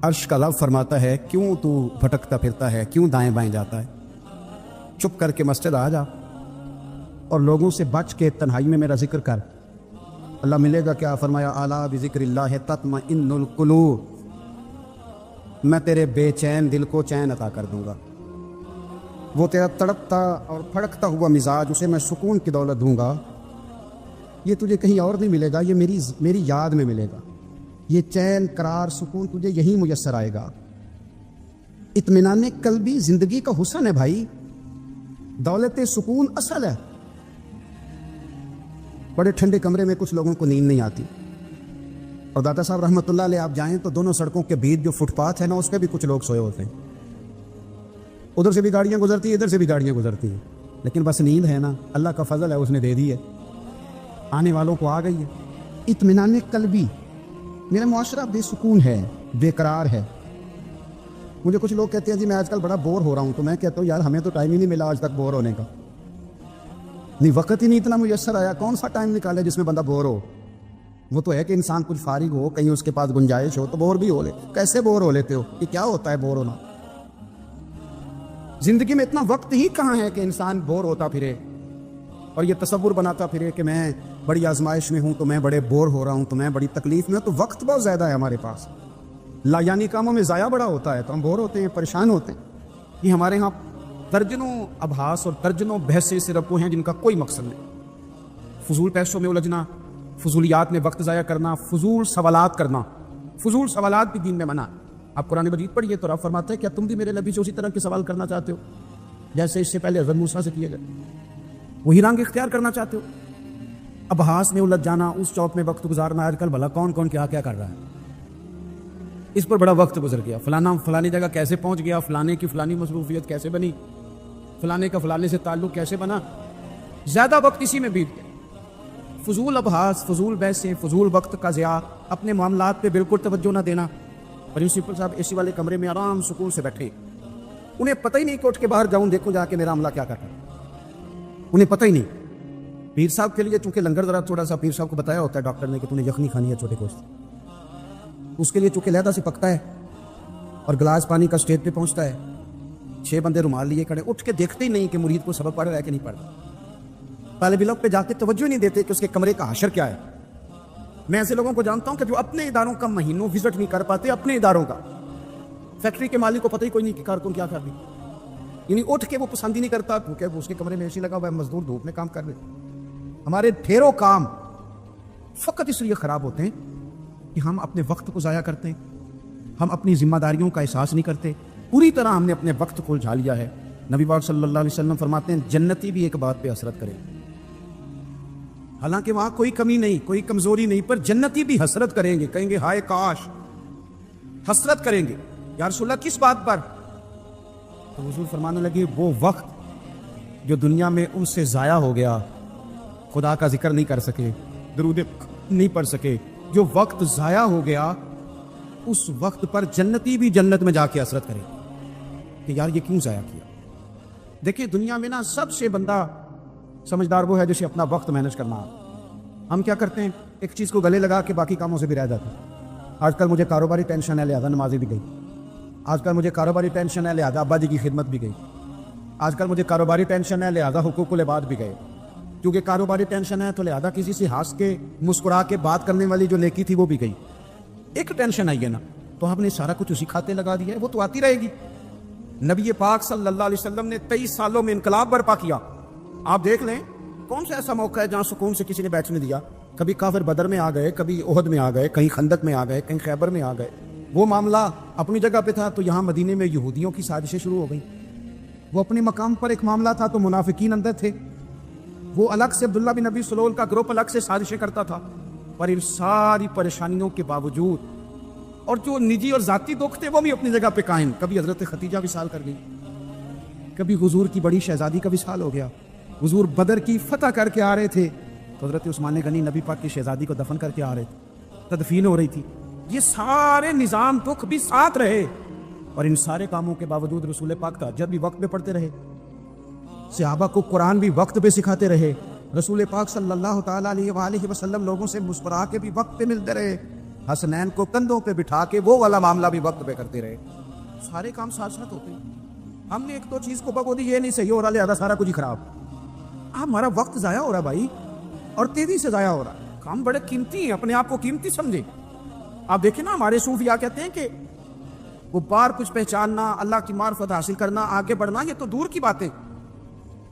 عرش کا رب فرماتا ہے کیوں تو بھٹکتا پھرتا ہے، کیوں دائیں بائیں جاتا ہے؟ چپ کر کے مسجد آ جا اور لوگوں سے بچ کے تنہائی میں میرا ذکر کر۔ اللہ ملے گا کیا؟ فرمایا الا بذکر اللہ تطمئن القلوب، میں تیرے بے چین دل کو چین عطا کر دوں گا۔ وہ تیرا تڑپتا اور پھڑکتا ہوا مزاج، اسے میں سکون کی دولت دوں گا۔ یہ تجھے کہیں اور نہیں ملے گا، یہ میری یاد میں ملے گا۔ یہ چین قرار سکون تجھے یہی میسر آئے گا۔ اطمینان قلبی زندگی کا حسن ہے بھائی، دولت سکون اصل ہے۔ بڑے ٹھنڈے کمرے میں کچھ لوگوں کو نیند نہیں آتی، اور داتا صاحب رحمۃ اللہ علیہ آپ جائیں تو دونوں سڑکوں کے بیچ جو فٹ پاتھ ہے نا، اس پہ بھی کچھ لوگ سوئے ہوتے ہیں۔ ادھر سے بھی گاڑیاں گزرتی ہیں، ادھر سے بھی گاڑیاں گزرتی ہیں، لیکن بس نیند ہے نا، اللہ کا فضل ہے، اس نے دے دی ہے، آنے والوں کو آ گئی ہے۔ اطمینان قلبی، میرا معاشرہ بے سکون ہے، بے قرار ہے۔ مجھے کچھ لوگ کہتے ہیں جی میں آج کل بڑا بور ہو رہا ہوں، تو میں کہتا ہوں یار ہمیں تو ٹائم ہی نہیں ملا آج تک بور ہونے کا، نہیں وقت ہی نہیں اتنا میسر آیا، کون سا ٹائم نکالے جس میں بندہ بور ہو؟ وہ تو ہے کہ انسان کچھ فارغ ہو، کہیں اس کے پاس گنجائش ہو تو بور بھی ہو لے۔ کیسے بور ہو لیتے ہو؟ یہ کیا ہوتا ہے بور ہونا؟ زندگی میں اتنا وقت ہی کہاں ہے کہ انسان بور ہوتا پھرے اور یہ تصور بناتا پھرے کہ میں بڑی آزمائش میں ہوں، تو میں بڑے بور ہو رہا ہوں، تو میں بڑی تکلیف میں ہوں۔ تو وقت بہت زیادہ ہے ہمارے پاس، لا یعنی کاموں میں ضائع بڑا ہوتا ہے، تو ہم بور ہوتے ہیں، پریشان ہوتے ہیں۔ یہ ہمارے ہاں درجنوں ابحاث اور درجنوں بحثیں صرف وہ ہیں جن کا کوئی مقصد نہیں۔ فضول پیسوں میں الجھنا، فضولیات میں وقت ضائع کرنا، فضول سوالات کرنا۔ فضول سوالات بھی دین میں منع۔ آپ قرآن مجید پڑھیے تو رب فرماتا ہے کیا تم بھی میرے نبی سے اسی طرح کے سوال کرنا چاہتے ہو جیسے اس سے پہلے حضرت موسیٰ سے کیے گئے؟ وہی رنگ اختیار کرنا چاہتے ہو؟ ابحاث میں الجھ جانا، اس چوک میں وقت گزارنا۔ آج کل بھلا کون کون کیا کر رہا ہے، اس پر بڑا وقت گزر گیا۔ فلانا فلانی جگہ کیسے پہنچ گیا، فلانے کی فلانی مصروفیت کیسے بنی، فلانے کا فلانے سے تعلق کیسے بنا، زیادہ وقت اسی میں بیت گیا۔ فضول ابحاث، فضول بحثیں، فضول وقت کا ضیاع، اپنے معاملات پہ بالکل توجہ نہ دینا۔ پرنسپل صاحب اے سی والے کمرے میں آرام سکون سے بیٹھے، انہیں پتہ ہی نہیں کہ اٹھ کے باہر جاؤں دیکھوں جا کے میرا عملہ کیا کر رہا ہے، انہیں پتہ ہی نہیں۔ پیر صاحب کے لیے چونکہ لنگر ذرا تھوڑا سا پیر صاحب کو بتایا ہوتا ہے ڈاکٹر نے کہ تُو نے یخنی کھانی ہے چھوٹے گوشت، اس کے لیے چونکہ لہدہ سے پکتا ہے اور گلاس پانی کا اسٹیج پہ پہنچتا ہے، 6 بندے رومال لیے کھڑے، اٹھ کے دیکھتے ہی نہیں کہ مرید کو سبق پڑھ رہا ہے کہ نہیں پڑھ رہا۔ طالب علم پہ جا کے توجہ نہیں دیتے کہ اس کے کمرے کا حشر کیا ہے۔ میں ایسے لوگوں کو جانتا ہوں کہ جو اپنے اداروں کا مہینوں وزٹ نہیں کر پاتے، اپنے اداروں کا۔ فیکٹری کے مالک کو پتہ ہی کوئی نہیں کہ کارکن کیا کر رہی، یعنی اٹھ کے وہ پسند ہی نہیں کرتا کیونکہ اس کے کمرے میں اے سی لگا ہوا ہے، مزدور دھوپ میں کام کر رہے۔ ہمارے ڈھیروں کام فقط اس لیے خراب ہوتے ہیں کہ ہم اپنے وقت کو ضائع کرتے ہیں، ہم اپنی ذمہ داریوں کا احساس نہیں کرتے، پوری طرح ہم نے اپنے وقت کو الجھا لیا ہے۔ نبی پاک صلی اللہ علیہ وسلم فرماتے ہیں جنتی بھی ایک بات پہ حسرت کرے، حالانکہ وہاں کوئی کمی نہیں، کوئی کمزوری نہیں، پر جنتی بھی حسرت کریں گے، کہیں گے ہائے کاش، حسرت کریں گے۔ یا رسول اللہ کس بات پر؟ تو حضور فرمانے لگے وہ وقت جو دنیا میں ان سے ضائع ہو گیا، خدا کا ذکر نہیں کر سکے، درود نہیں پڑھ سکے، جو وقت ضائع ہو گیا اس وقت پر جنتی بھی جنت میں جا کے حسرت کرے کہ یار یہ کیوں ضائع کیا۔ دیکھیں دنیا میں نا سب سے بندہ سمجھدار وہ ہے جسے اپنا وقت مینج کرنا آتا۔ ہم کیا کرتے ہیں، ایک چیز کو گلے لگا کے باقی کاموں سے بھی رہ جاتے ہیں۔ آج کل مجھے کاروباری ٹینشن ہے لہذا نمازی بھی گئی، آج کل مجھے کاروباری ٹینشن ہے لہذا ابا جی کی خدمت بھی گئی، آج کل مجھے کاروباری ٹینشن ہے لہذا حقوق العباد بھی گئے۔ کیونکہ کاروباری ٹینشن ہے تو لہذا کسی سے ہنس کے مسکرا کے بات کرنے والی جو نیکی تھی وہ بھی گئی۔ ایک ٹینشن آئی ہے نا، تو ہم نے سارا کچھ اسی کھاتے لگا دیا ہے، وہ تو آتی رہے گی۔ نبی پاک صلی اللہ علیہ وسلم نے 23 سالوں میں انقلاب برپا کیا۔ آپ دیکھ لیں کون سا ایسا موقع ہے جہاں سکون سے کسی نے بیٹھنے دیا؟ کبھی کافر بدر میں آ گئے، کبھی احد میں آ گئے، کہیں خندق میں آ گئے، کہیں خیبر میں آ گئے۔ وہ معاملہ اپنی جگہ پہ تھا تو یہاں مدینے میں یہودیوں کی سازشیں شروع ہو گئیں۔ وہ اپنے مقام پر ایک معاملہ تھا تو منافقین اندر تھے، وہ الگ سے عبداللہ بن ابی سلول کا گروپ الگ سے سازشیں کرتا تھا۔ پر ان ساری پریشانیوں کے باوجود اور جو نجی اور ذاتی دکھ تھے وہ بھی اپنی جگہ پہ قائم۔ کبھی حضرت خدیجہ وصال کر گئی، کبھی حضور کی بڑی شہزادی کا وصال ہو گیا، حضور بدر کی فتح کر کے آ رہے تھے تو حضرت عثمان غنی نبی پاک کی شہزادی کو دفن کر کے آ رہے تھے، تدفین ہو رہی تھی۔ یہ سارے نظام دکھ بھی ساتھ رہے اور ان سارے کاموں کے باوجود رسول پاک تہجد بھی وقت پہ پڑھتے رہے، صحابہ کو قرآن بھی وقت پہ سکھاتے رہے، رسول پاک صلی اللہ تعالیٰ علیہ وآلہ وسلم لوگوں سے مسکرا کے بھی وقت پہ ملتے رہے، حسنین کو کندھوں پہ بٹھا کے وہ والا معاملہ بھی وقت پہ کرتے رہے. سارے کام ساتھ ساتھ ہوتے ہیں. ہم نے ایک دو چیز کو بگو دی, یہ نہیں صحیح ہو رہا لہذا سارا کچھ ہی خراب. ہمارا وقت ضائع ہو رہا بھائی, اور تیزی سے ضائع ہو رہا. کام بڑے قیمتی ہیں, اپنے آپ کو قیمتی سمجھیں. آپ دیکھیں نا, ہمارے صوفیاء کہتے ہیں کہ وہ بار کچھ پہچاننا, اللہ کی معرفت حاصل کرنا, آگے بڑھنا, یہ تو دور کی باتیں.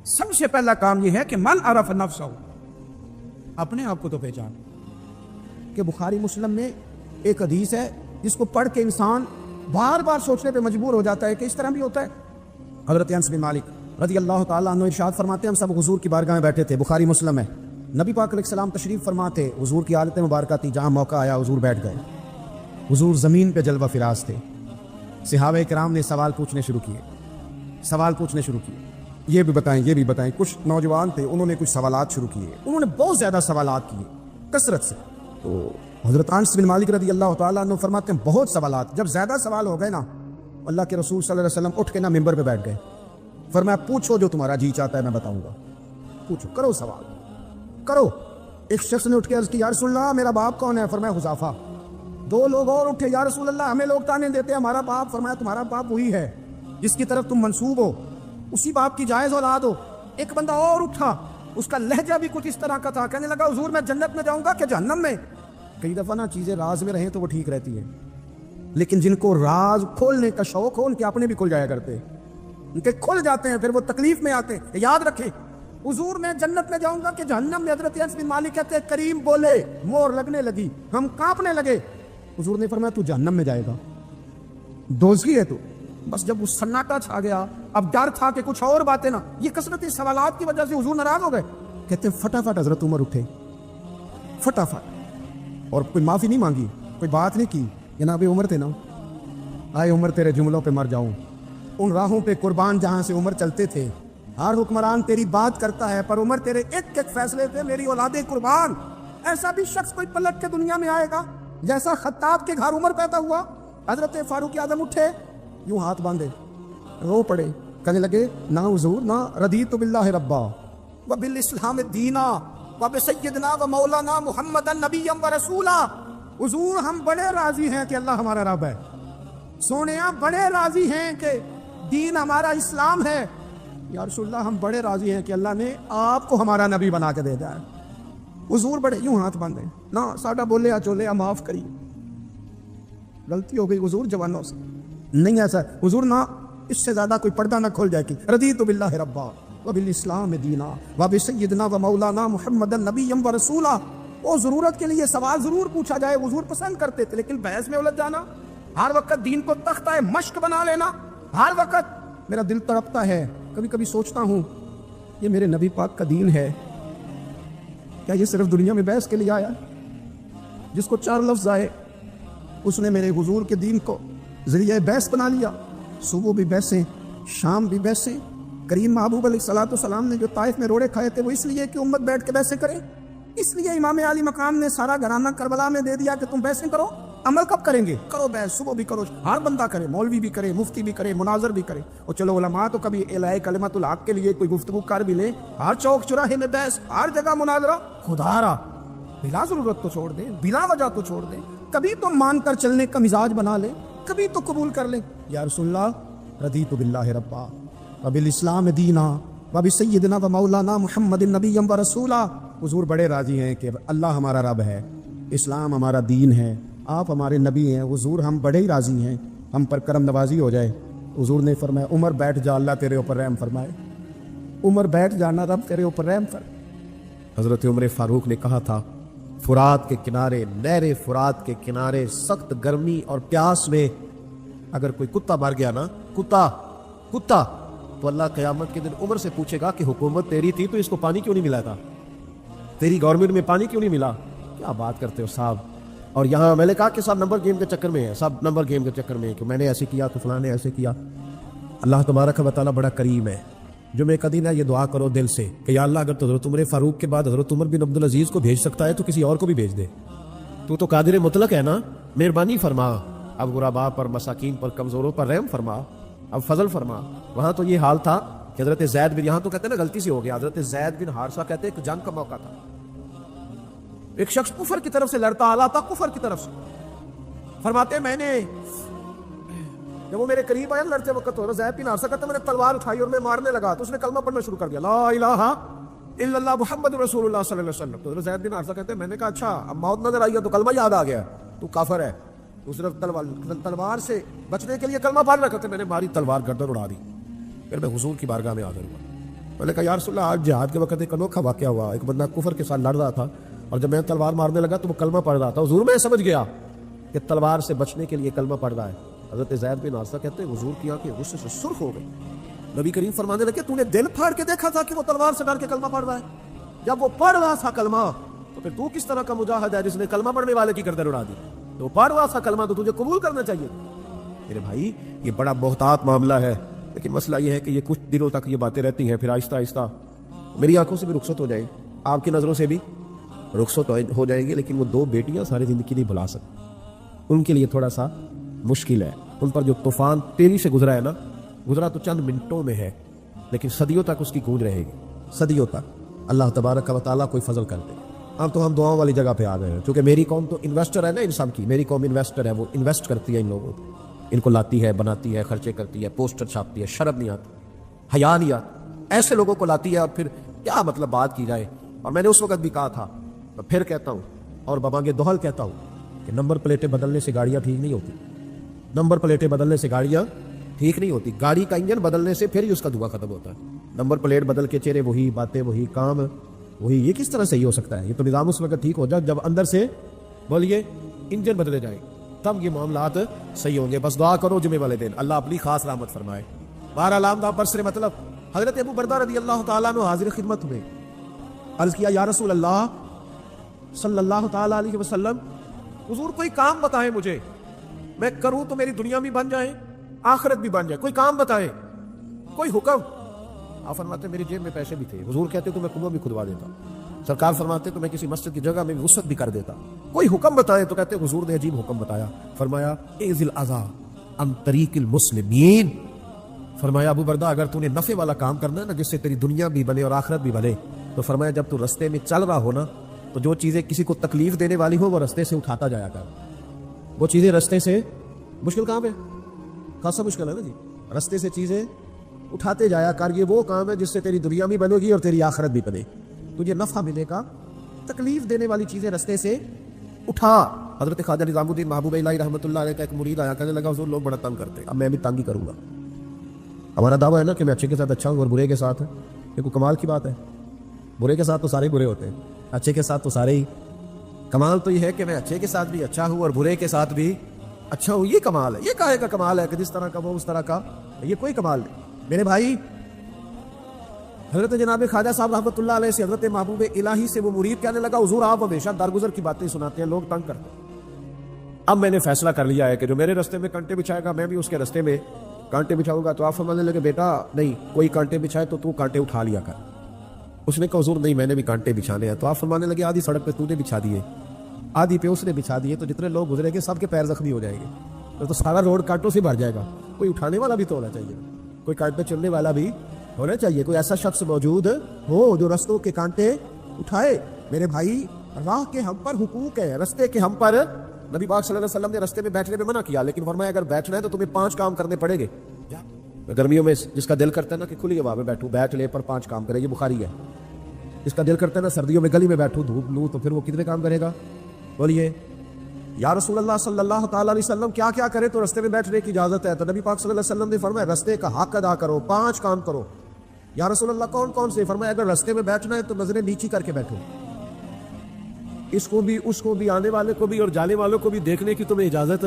سب سے پہلا کام یہ ہے کہ من عرف نفسہ, اپنے آپ کو تو پہچان. کہ بخاری مسلم میں ایک حدیث ہے جس کو پڑھ کے انسان بار بار سوچنے پہ مجبور ہو جاتا ہے کہ اس طرح بھی ہوتا ہے. حضرت انس بن مالک رضی اللہ تعالیٰ عنہ ارشاد فرماتے ہیں, ہم سب حضور کی بارگاہ میں بیٹھے تھے, بخاری مسلم ہے. نبی پاک علیہ السلام تشریف فرما تھے, حضور کی حالت مبارکہ تھی, جہاں موقع آیا حضور بیٹھ گئے. حضور زمین پہ جلوہ فراز تھے. صحابہ کرام نے سوال پوچھنے شروع کیے. یہ بھی بتائیں. کچھ نوجوان تھے, انہوں نے کچھ سوالات شروع کیے. انہوں نے بہت زیادہ سوالات کیے, کثرت سے. تو حضرت انس بن مالک رضی اللہ تعالیٰ عنہ فرماتے ہیں بہت سوالات. جب زیادہ سوال ہو گئے نا, اللہ کے رسول صلی اللہ علیہ وسلم اٹھ کے نا ممبر پہ بیٹھ گئے. فرمایا پوچھو جو تمہارا جی چاہتا ہے میں بتاؤں گا. پوچھو, کرو سوال کرو. ایک شخص نے اٹھ کے عرض کی, یا رسول اللہ میرا باپ کون ہے؟ فرمایا حذیفہ. دو لوگ اور اٹھے, یا رسول اللہ ہمیں لوگ تانے دیتے ہیں ہمارا باپ. فرمایا تمہارا باپ وہی ہے جس کی طرف تم منسوب ہو, اسی باپ کی جائز اولاد ہو. ایک بندہ اور اٹھا, اس کا لہجہ بھی کچھ اس طرح کا تھا, کہنے لگا حضور میں جنت میں جاؤں گا کہ جہنم میں؟ کئی دفعہ نا چیزیں راز میں رہیں تو وہ ٹھیک رہتی ہیں, لیکن جن کو راز کھولنے کا شوق ہو ان کے اپنے بھی کھل جایا کرتے, ان کے کھل جاتے ہیں, پھر وہ تکلیف میں آتے ہیں. یاد رکھیں, حضور میں جنت میں جاؤں گا کہ جہنم میں؟ حضرت انس بن مالک کہتے ہیں کریم بولے, مور لگنے لگی, ہم کانپنے لگے. حضور نے فرمایا تو جہنم میں جائے گا, دوزخی ہے تو. بس جب وہ سناٹا چھا گیا, اب ڈر تھا کہ کچھ اور باتیں نا, یہ کثرت سوالات کی وجہ سے حضور ناراض ہو گئے. کہتے ہیں فٹافٹ حضرت عمر اٹھے, فٹافٹ, اور کوئی معافی نہیں مانگی, کوئی بات نہیں کی. جناب عمر تھے نا, آئے عمر تیرے جملوں پہ مر جاؤں. ان راہوں پہ قربان جہاں سے عمر چلتے تھے, ہر حکمران تیری بات کرتا ہے, پر عمر تیرے ایک ایک فیصلے پہ میری اولادیں قربان. ایسا بھی شخص کوئی پلٹ کے دنیا میں آئے گا جیسا خطاب کے گھر عمر پیدا ہوا. حضرت فاروق اعظم اٹھے, یوں ہاتھ باندھے, رو پڑے, کہنے لگے نہ حضور نہ, رضیت باللہ ربا وبالاسلام دینا وبسیدنا ومولانا محمد نبی و رسولا. حضور ہم بڑے راضی ہیں کہ اللہ ہمارا رب ہے, سونیا بڑے راضی ہیں کہ دین ہمارا اسلام ہے. یا رسول اللہ ہم بڑے راضی ہیں کہ اللہ نے آپ کو ہمارا نبی بنا کے دے دیا ہے. حضور بڑے, یوں ہاتھ باندھے, نہ ساڈا بولے چولے معاف کری, غلطی ہو گئی حضور جوانوں سے, نہیں ایسا حضور نہ, اس سے زیادہ کوئی پردہ نہ کھول جائے گی. رضیت باللہ ربا وبالاسلام دینا وبسیدنا ومولانا محمد نبی و رسولا. وہ ضرورت کے لیے سوال ضرور پوچھا جائے, حضور پسند کرتے تھے, لیکن بحث میں الجھ جانا, ہر وقت دین کو تختہ مشق بنا لینا, ہر وقت میرا دل تڑپتا ہے, کبھی کبھی سوچتا ہوں یہ میرے نبی پاک کا دین ہے کیا؟ یہ صرف دنیا میں بحث کے لیے آیا؟ جس کو 4 لفظ آئے اس نے میرے حضور کے دین کو ذریعہ بحث بنا لیا. صبح بھی بحثیں, شام بھی بحثیں. کریم محبوب علیہ الصلوۃ والسلام نے جو طائف میں روڑے کھائے تھے وہ اس لیے کہ امت بیٹھ کے بحثیں کرے. اس لیے امام علی مقام نے سارا گھرانہ کربلا میں دے دیا کہ تم بحثیں کرو. عمل کب کریں گے؟ کرو بحث, صبح بھی کرو, ہر بندہ کرے, مولوی بھی کرے, مفتی بھی کرے, مناظر بھی کرے. اور چلو علماء تو کبھی الہی کلمت الحق کے لیے کوئی گفتگو کر بھی لے. ہر چوک چوراہے میں بحث, ہر جگہ مناظرہ. خدا را بلا ضرورت تو چھوڑ دیں, بلا وجہ تو چھوڑ دیں. کبھی تو مان کر چلنے کا مزاج بنا لیں, کبھی تو قبول کر لیں. یا رسول اللہ رضیت باللہ ربا وبالاسلام دینا وبسیدنا ومولانا محمد نبی و رسولا. حضور بڑے راضی ہیں کہ اللہ ہمارا رب ہے, اسلام ہمارا دین ہے, آپ ہمارے نبی ہیں. حضور ہم بڑے ہی راضی ہیں, ہم پر کرم نوازی ہو جائے. حضور نے فرمایا عمر بیٹھ جا, اللہ تیرے اوپر رحم فرمائے. عمر بیٹھ جانا, رب تیرے اوپر رحم فرمائے. حضرت عمر فاروق نے کہا تھا فرات کے کنارے, نہر فرات کے کنارے سخت گرمی اور پیاس میں اگر کوئی کتا مر گیا نا, کتا تو اللہ قیامت کے دن عمر سے پوچھے گا کہ حکومت تیری تھی تو اس کو پانی کیوں نہیں ملا تھا, تیری گورنمنٹ میں پانی کیوں نہیں ملا. کیا بات کرتے ہو صاحب. اور یہاں میں نے کہا کہ صاحب نمبر گیم کے چکر میں ہے, سب نمبر گیم کے چکر میں ہے کہ میں نے ایسے کیا تو فلاں نے ایسے کیا. اللہ تبارک و تعالیٰ بڑا کریم ہے. جو میں کدی نہ یہ دعا کرو دل سے کہ یا اللہ اگر تو حضرت عمر فاروق کے بعد حضرت عمر بن عبدالعزیز کو بھیج سکتا ہے تو کسی اور کو بھی بھیج دے. تو قادر مطلق ہے نا, مہربانی فرما, اب غرباء پر, مساکین پر, کمزوروں پر رحم فرما, اب فضل فرما. وہاں تو یہ حال تھا کہ حضرت زید بن, یہاں تو کہتے ہیں نا غلطی سے ہو گیا, حضرت زید بن حارثہ کہتے ہیں کہ جنگ کا موقع تھا, ایک شخص کفر کی طرف سے لڑتا آ رہا تھا, کفر کی طرف سے, فرماتے میں نے جب وہ میرے قریب آیا لڑتے وقت ہو رہا زید بن حارثہ کہتا میں نے تلوار اٹھائی اور میں مارنے لگا تو اس نے کلمہ پڑھنا شروع کر دیا لا الہ الا اللہ محمد رسول اللہ صلی اللہ علیہ وسلم. تو زید بن حارثہ کہتے ہیں میں نے کہا اچھا اب موت نظر آئی ہے تو کلمہ یاد آ گیا تو کافر ہے. اس طرف تلوار سے بچنے کے لیے کلمہ پڑھ رہا کرتے میں نے ماری تلوار گردن اڑا دی. پھر میں حضور کی بارگاہ میں حاضر ہوا. میں نے کہا یا رسول اللہ آج جہاد کے وقت ایک انوکھا واقعہ ہوا. ایک بندہ کفر کے ساتھ لڑ رہا تھا اور جب میں تلوار مارنے لگا تو وہ کلمہ پڑھ رہا تھا. حضور میں سمجھ گیا کہ تلوار سے بچنے کے لیے کلمہ پڑھ رہا ہے. حضرت زید بن حارثہ کہتے ہیں حضور کی آنکھیں غصے سے سرخ ہو گئی. نبی کریم فرمانے لگے تو نے دل پھاڑ کے دیکھا تھا کہ وہ تلوار سے ڈر کے کلمہ پڑھ رہا ہے؟ جب وہ پڑھ رہا تھا کلمہ تو پھر تو کس طرح کا مجاہد ہے جس نے کلمہ پڑھنے والے کی گردن اڑا دی؟ تو پڑھ رہا تھا کلمہ تو تجھے قبول کرنا چاہیے. میرے بھائی یہ بڑا محتاط معاملہ ہے لیکن مسئلہ یہ ہے کہ یہ کچھ دنوں تک یہ باتیں رہتی ہیں پھر آہستہ آہستہ میری آنکھوں سے بھی رخصت ہو جائے آپ کی نظروں سے بھی رخصت ہو جائے گی. لیکن وہ دو بیٹیاں ساری زندگی نہیں بھلا سکتی. ان کے لیے تھوڑا سا مشکل ہے. ان پر جو طوفان تیزی سے گزرا ہے نا گزرا تو چند منٹوں میں ہے لیکن صدیوں تک اس کی گونج رہے گی. صدیوں تک اللہ تبارک و تعالیٰ کوئی فضل کر دے. اب تو ہم دعاؤں والی جگہ پہ آ گئے ہیں کیونکہ میری قوم تو انویسٹر ہے نا ان سب کی. میری قوم انویسٹر ہے. وہ انویسٹ کرتی ہے ان لوگوں کو. ان کو لاتی ہے بناتی ہے خرچے کرتی ہے پوسٹر چھاپتی ہے. شرم نہیں آتی حیا نہیں آتی. ایسے لوگوں کو لاتی ہے اور پھر کیا مطلب بات کی جائے. اور میں نے اس وقت بھی کہا تھا میں پھر کہتا ہوں اور بابانگے دوہل کہتا ہوں کہ نمبر پلیٹیں بدلنے سے گاڑیاں ٹھیک نہیں ہوتی. نمبر پلیٹیں بدلنے سے گاڑیاں ٹھیک نہیں ہوتی. گاڑی کا انجن بدلنے سے پھر ہی اس کا دھواں ختم ہوتا ہے. نمبر پلیٹ بدل کے چہرے وہی باتیں وہی کام وہی. یہ کس طرح صحیح ہو سکتا ہے؟ یہ تو نظام اس وقت ٹھیک ہو جائے جب اندر سے بولیے انجن بدلے جائیں تب یہ معاملات صحیح ہوں گے. بس دعا کرو جمعے والے دن اللہ اپنی خاص رحمت فرمائے. بہرحال عام طور پر سے مطلب حضرت ابو بردہ رضی اللہ تعالیٰ عنہ حاضر خدمت ہوئے. عرض کیا یا رسول اللہ صلی اللہ تعالیٰ علیہ وسلم حضور کوئی کام بتائیں مجھے میں کروں تو میری دنیا بھی بن جائے آخرت بھی بن جائے. کوئی کام بتائیں کوئی حکم. آپ فرماتے میری جیب میں پیسے بھی تھے. حضور کہتے تو میں کنواں بھی کھدوا دیتا. سرکار فرماتے تو میں کسی مسجد کی جگہ میں وسعت بھی کر دیتا. کوئی حکم بتائیں تو کہتے حضور نے عجیب حکم بتایا. فرمایا اعزل الاذی عن طریق المسلمین. فرمایا ابو بردہ اگر تو نے نفع والا کام کرنا ہے نا جس سے تیری دنیا بھی بنے اور آخرت بھی بنے تو فرمایا جب تو رستے میں چل رہا ہو نا تو جو چیزیں کسی کو تکلیف دینے والی ہو وہ رستے سے اٹھاتا جایا کر. وہ چیزیں رستے سے مشکل کام ہے خاصا مشکل ہے نا جی. رستے سے چیزیں اٹھاتے جایا کر. یہ وہ کام ہے جس سے تیری دنیا بھی بنے گی اور تیری آخرت بھی بنے. تجھے نفع ملے گا. تکلیف دینے والی چیزیں رستے سے اٹھا. حضرت خواجہ نظام الدین محبوب الہی رحمۃ اللہ علیہ کا ایک مرید آیا کہنے لگا حضور لوگ بڑا تنگ کرتے ہیں اب میں بھی تنگ ہی کروں گا. ہمارا دعویٰ ہے نا کہ میں اچھے کے ساتھ اچھا ہوں اور برے کے ساتھ ہے. یہ کوئی کمال کی بات ہے. برے کے ساتھ تو سارے برے ہوتے ہیں اچھے کے ساتھ تو سارے ہی. کمال تو یہ ہے کہ میں اچھے کے ساتھ بھی اچھا ہوں اور برے کے ساتھ بھی اچھا ہوں. یہ کمال ہے. یہ کہے کا کمال ہے کہ جس طرح کا وہ اس طرح کا. یہ کوئی کمال نہیں میرے بھائی. حضرت جناب خواجہ صاحب رحمۃ اللہ علیہ سے حضرت محبوب الہی سے وہ مرید کہنے لگا حضور آپ ہمیشہ درگزر کی باتیں سناتے ہیں لوگ تنگ کرتے ہیں. اب میں نے فیصلہ کر لیا ہے کہ جو میرے رستے میں کانٹے بچھائے گا میں بھی اس کے رستے میں کانٹے بچھاؤں گا. تو آپ فرمانے لگے بیٹا نہیں کوئی کانٹے بچھائے تو کانٹے اٹھا لیا کر. اس نے کہا حضور نہیں میں نے بھی کانٹے بچھانے ہیں. تو آپ فرمانے لگے آدھی سڑک پہ تو نے بچھا دیے آدھی پہ اس نے بچھا دیے تو جتنے لوگ گزرے گے سب کے پیر زخمی ہو جائیں گے. تو سارا روڈ کانٹوں سے بھر جائے گا. کوئی اٹھانے والا بھی تو ہونا چاہیے. کوئی کانٹے چلنے والا بھی ہونا چاہیے. کوئی ایسا شخص موجود ہو جو رستوں کے کانٹے اٹھائے. میرے بھائی راہ کے ہم پر حقوق ہے. رستے کے ہم پر نبی پاک صلی اللہ علیہ وسلم نے رستے میں بیٹھنے میں منع کیا لیکن فرمایا اگر بیٹھنا ہے تو تمہیں 5 کام کرنے پڑیں گے. گرمیوں میں جس کا دل کرتا ہے نا کہ کھلی ہوا میں بیٹھوں بیٹھ لے پر 5 کام کرے. یہ بخاری ہے. جس کا دل کرتا ہے نا سردیوں میں گلی میں بیٹھوں دھوپ لوں تو پھر وہ کتنے کام کرے گا. بولیے یا رسول اللہ صلی اللہ تعالیٰ علیہ وسلم کیا کیا کرے تو رستے میں بیٹھنے کی اجازت ہے. تو نبی پاک صلی اللہ علیہ وسلم نے فرمایا رستے کا حق ادا کرو 5 کام کرو. یا رسول اللہ کون کون سے؟ فرمایا اگر رستے میں بیٹھنا ہے تو نظریں نیچی کر کے بیٹھو. اس کو بھی اس کو بھی آنے والے کو بھی اور جانے والوں کو بھی دیکھنے کی تمہیں اجازت.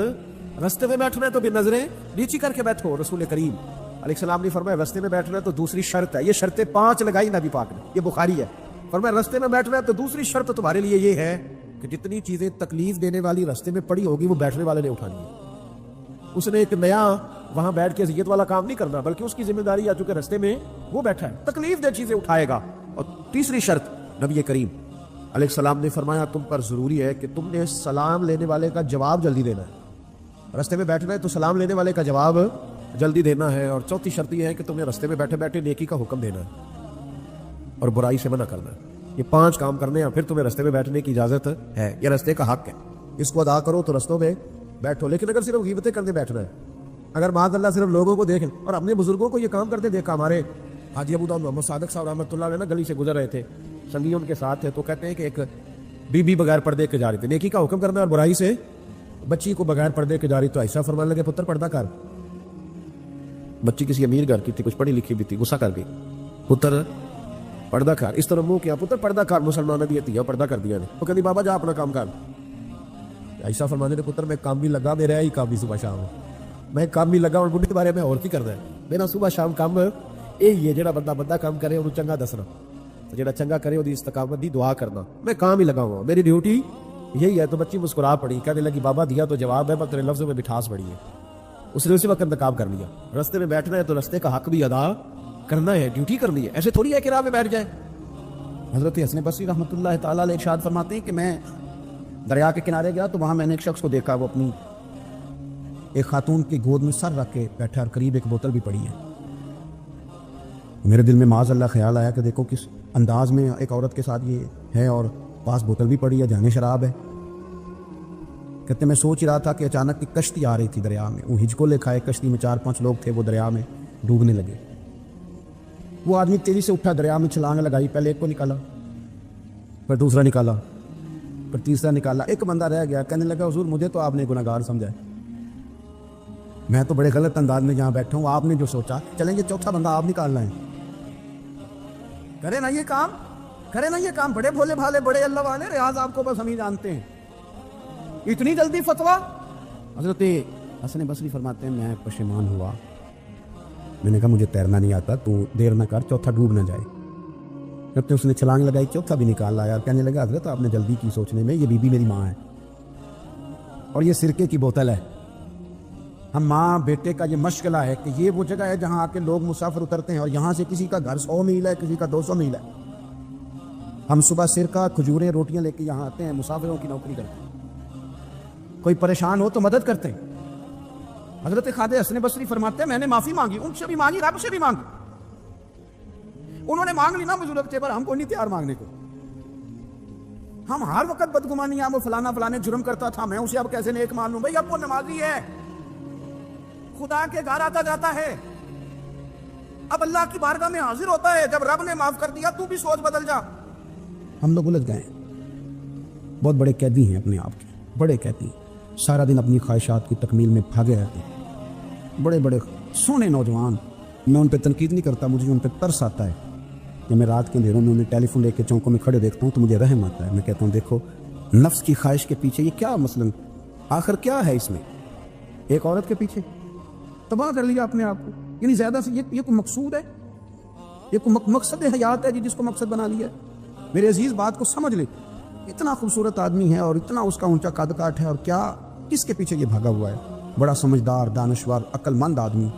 رستے میں بیٹھنا ہے تو بھی نظریں نیچی کر کے بیٹھو. رسول کریم علیہ السلام نے فرمایا رستے میں بیٹھنا ہے تو دوسری شرط ہے. یہ شرطیں 5 لگائی نبی پاک نے. یہ بخاری ہے. فرمایا رستے میں بیٹھنا ہے تو دوسری شرط تمہارے لیے یہ ہے کہ جتنی چیزیں تکلیف دینے والی رستے میں پڑی ہوگی وہ بیٹھنے والے نے اٹھانی ہے. اس نے ایک نیا وہاں بیٹھ کے اذیت والا کام نہیں کرنا بلکہ اس کی ذمہ داری آ چکے رستے میں وہ بیٹھا ہے تکلیف دہ چیزیں اٹھائے گا. اور تیسری شرط نبی کریم علیہ السلام نے فرمایا تم پر ضروری ہے کہ تم نے سلام لینے والے کا جواب جلدی دینا ہے. رستے میں بیٹھنا ہے تو سلام لینے والے کا جواب جلدی دینا ہے. اور چوتھی شرط یہ ہے کہ تم نے رستے میں بیٹھے بیٹھے نیکی کا حکم دینا ہے اور برائی سے منع کرنا ہے. یہ 5 کام کرنے ہیں پھر تمہیں رستے میں بیٹھنے کی اجازت ہے. یہ رستے کا حق ہے. اس کو ادا کرو تو رستوں میں بیٹھو. لیکن اگر صرف غیبتیں کرنے بیٹھ رہے ہیں, اگر معاذ اللہ صرف لوگوں کو دیکھیں, اور اپنے بزرگوں کو یہ کام کرتے دیکھا, ہمارے حاجی ابو داؤد محمد صادق صاحب رحمۃ اللہ علیہ نا گلی سے گزر رہے تھے, سنگی ان کے ساتھ تھے, تو کہتے ہیں کہ ایک بی بی بغیر پردے کے جا رہی تھی, نیکی کا حکم کرنا اور برائی سے بچی کو بغیر پردے کے جا رہی, تو ایسا فرمانے لگے پتر پردہ کر. بچی کسی امیر گھر کی تھی, کچھ پڑھی لکھی بھی تھی, غصہ کر گئی, پتر پردہ کر. اس طرح منہ کیا, پتر پردہ کر, مسلمان بھی دیا پردہ کر دیا نے. وہ کہتی بابا جا اپنا کام کر. ایسا فرمانے لگے پتر میں کام بھی لگا, میرا ہی کام بھی صبح شام, میں کام بھی لگا, اور بڈھی کے بارے میں اور کی کرنا ہے, میرا صبح شام کام یہ جڑا بندہ کام کرے انہوں چنگا دسنا, جڑا چنگا کرے وہ استقامت دی دعا کرنا, میں کام ہی لگا ہوا, میری ڈیوٹی یہی ہے. تو بچی مسکرا پڑی, کہنے لگی بابا دیا تو جواب ہے, پر تیرے لفظوں میں مٹھاس بڑی ہے. اس نے اسی وقت انتخاب کر لیا, رستے میں بیٹھنا ہے تو رستے کا حق بھی ادا کرنا ہے, ڈیوٹی کرنی ہے, ایسے تھوڑی ہے کہ راہ میں بیٹھ جائے. حضرت حسن بصری رحمۃ اللہ تعالیٰ علیہ ارشاد فرماتے ہیں کہ میں دریا کے کنارے گیا تو وہاں میں نے ایک شخص کو دیکھا, وہ اپنی ایک خاتون کی گود میں سر رکھ کے بیٹھا, اور قریب ایک بوتل بھی پڑی ہے. میرے دل میں معاذ اللہ خیال آیا کہ دیکھو کس انداز میں ایک عورت کے ساتھ یہ ہے, اور پاس بوتل بھی پڑی ہے, جانے شراب ہے. کہتے میں سوچ رہا تھا کہ اچانک ایک کشتی آ رہی تھی دریا میں, وہ ہجکو لکھا ہے, کشتی میں 4-5 لوگ تھے, وہ دریا میں ڈوبنے لگے. وہ آدمی تیزی سے اٹھا, دریا میں چھلانگ لگائی, پہلے ایک کو نکالا, پھر دوسرا نکالا, پھر تیسرا نکالا, ایک بندہ رہ گیا. کہنے لگا حضور مجھے تو آپ نے گناہگار سمجھا ہے, میں تو بڑے غلط انداز میں یہاں بیٹھا ہوں, آپ نے جو سوچا, چلیں یہ چوتھا بندہ آپ نکالنا ہے, کرے نا یہ کام, کرے نا یہ کام. بڑے بھولے بھالے, بڑے اللہ والے, ریاض آپ کو بس ہم ہی جانتے ہیں, اتنی جلدی فتویٰ. حضرت حسن بصری فرماتے ہیں میں پشیمان ہوا, میں نے کہا مجھے تیرنا نہیں آتا, تو دیر نہ کر, چوتھا ڈوب نہ جائے. جب اس نے چھلانگ لگائی, چوتھا بھی نکال لایا. کہنے لگا حضرت آپ نے جلدی کی سوچنے میں, یہ بی بی میری ماں ہے, اور یہ سرکے کی بوتل ہے. ہم ماں بیٹے کا یہ مشغلہ ہے کہ یہ وہ جگہ ہے جہاں آ کے لوگ مسافر اترتے ہیں, اور یہاں سے کسی کا گھر 100 میل ہے, کسی کا 200 میل ہے. ہم صبح سرکہ, کھجوریں, روٹیاں لے کے یہاں آتے ہیں, مسافروں کی نوکری کرتے ہیں, کوئی پریشان ہو تو مدد کرتے ہیں. حضرت خواجہ حسن بصری فرماتے ہیں میں نے معافی مانگی, ان سے بھی مانگی, رب سے بھی مانگی. انہوں نے مانگ لی نا بزرگ تھے, پر ہم کو نہیں تیار مانگنے کو. ہم ہر وقت بدگمانی, وہ فلانا فلانے جرم کرتا تھا, میں اسے اب کیسے نیک مان لوں. بھائی اب وہ نمازی ہے, خدا کے گھر آتا جاتا ہے, اب اللہ کی بارگاہ میں حاضر ہوتا ہے. جب رب نے معاف کر دیا, تو بھی سوچ بدل جا. ہم لوگ الجھ گئے, بہت بڑے قیدی ہیں اپنے آپ کے, بڑے قیدی, سارا دن اپنی خواہشات کی تکمیل میں بھاگے رہتے ہیں. بڑے بڑے سونے نوجوان, میں ان پہ تنقید نہیں کرتا, مجھے ان پہ ترس آتا ہے. جب میں رات کے اندھیروں میں انہیں ٹیلی فون لے کے چوکوں میں کھڑے دیکھتا ہوں تو مجھے رحم آتا ہے. میں کہتا ہوں دیکھو نفس کی خواہش کے پیچھے یہ کیا مثلاً آخر کیا ہے اس میں, ایک عورت کے پیچھے تباہ کر لیا اپنے آپ کو. یعنی زیادہ سے یہ کوئی مقصود ہے, یہ کوئی مقصد حیات ہے جس کو مقصد بنا لیا ہے. میرے عزیز بات کو سمجھ لے, اتنا خوبصورت آدمی ہے اور اتنا اس کا اونچا قد کاٹ ہے, اور کیا کس کے پیچھے یہ بھاگا ہوا ہے. بڑا سمجھدار, دانشور, عقل مند آدمی,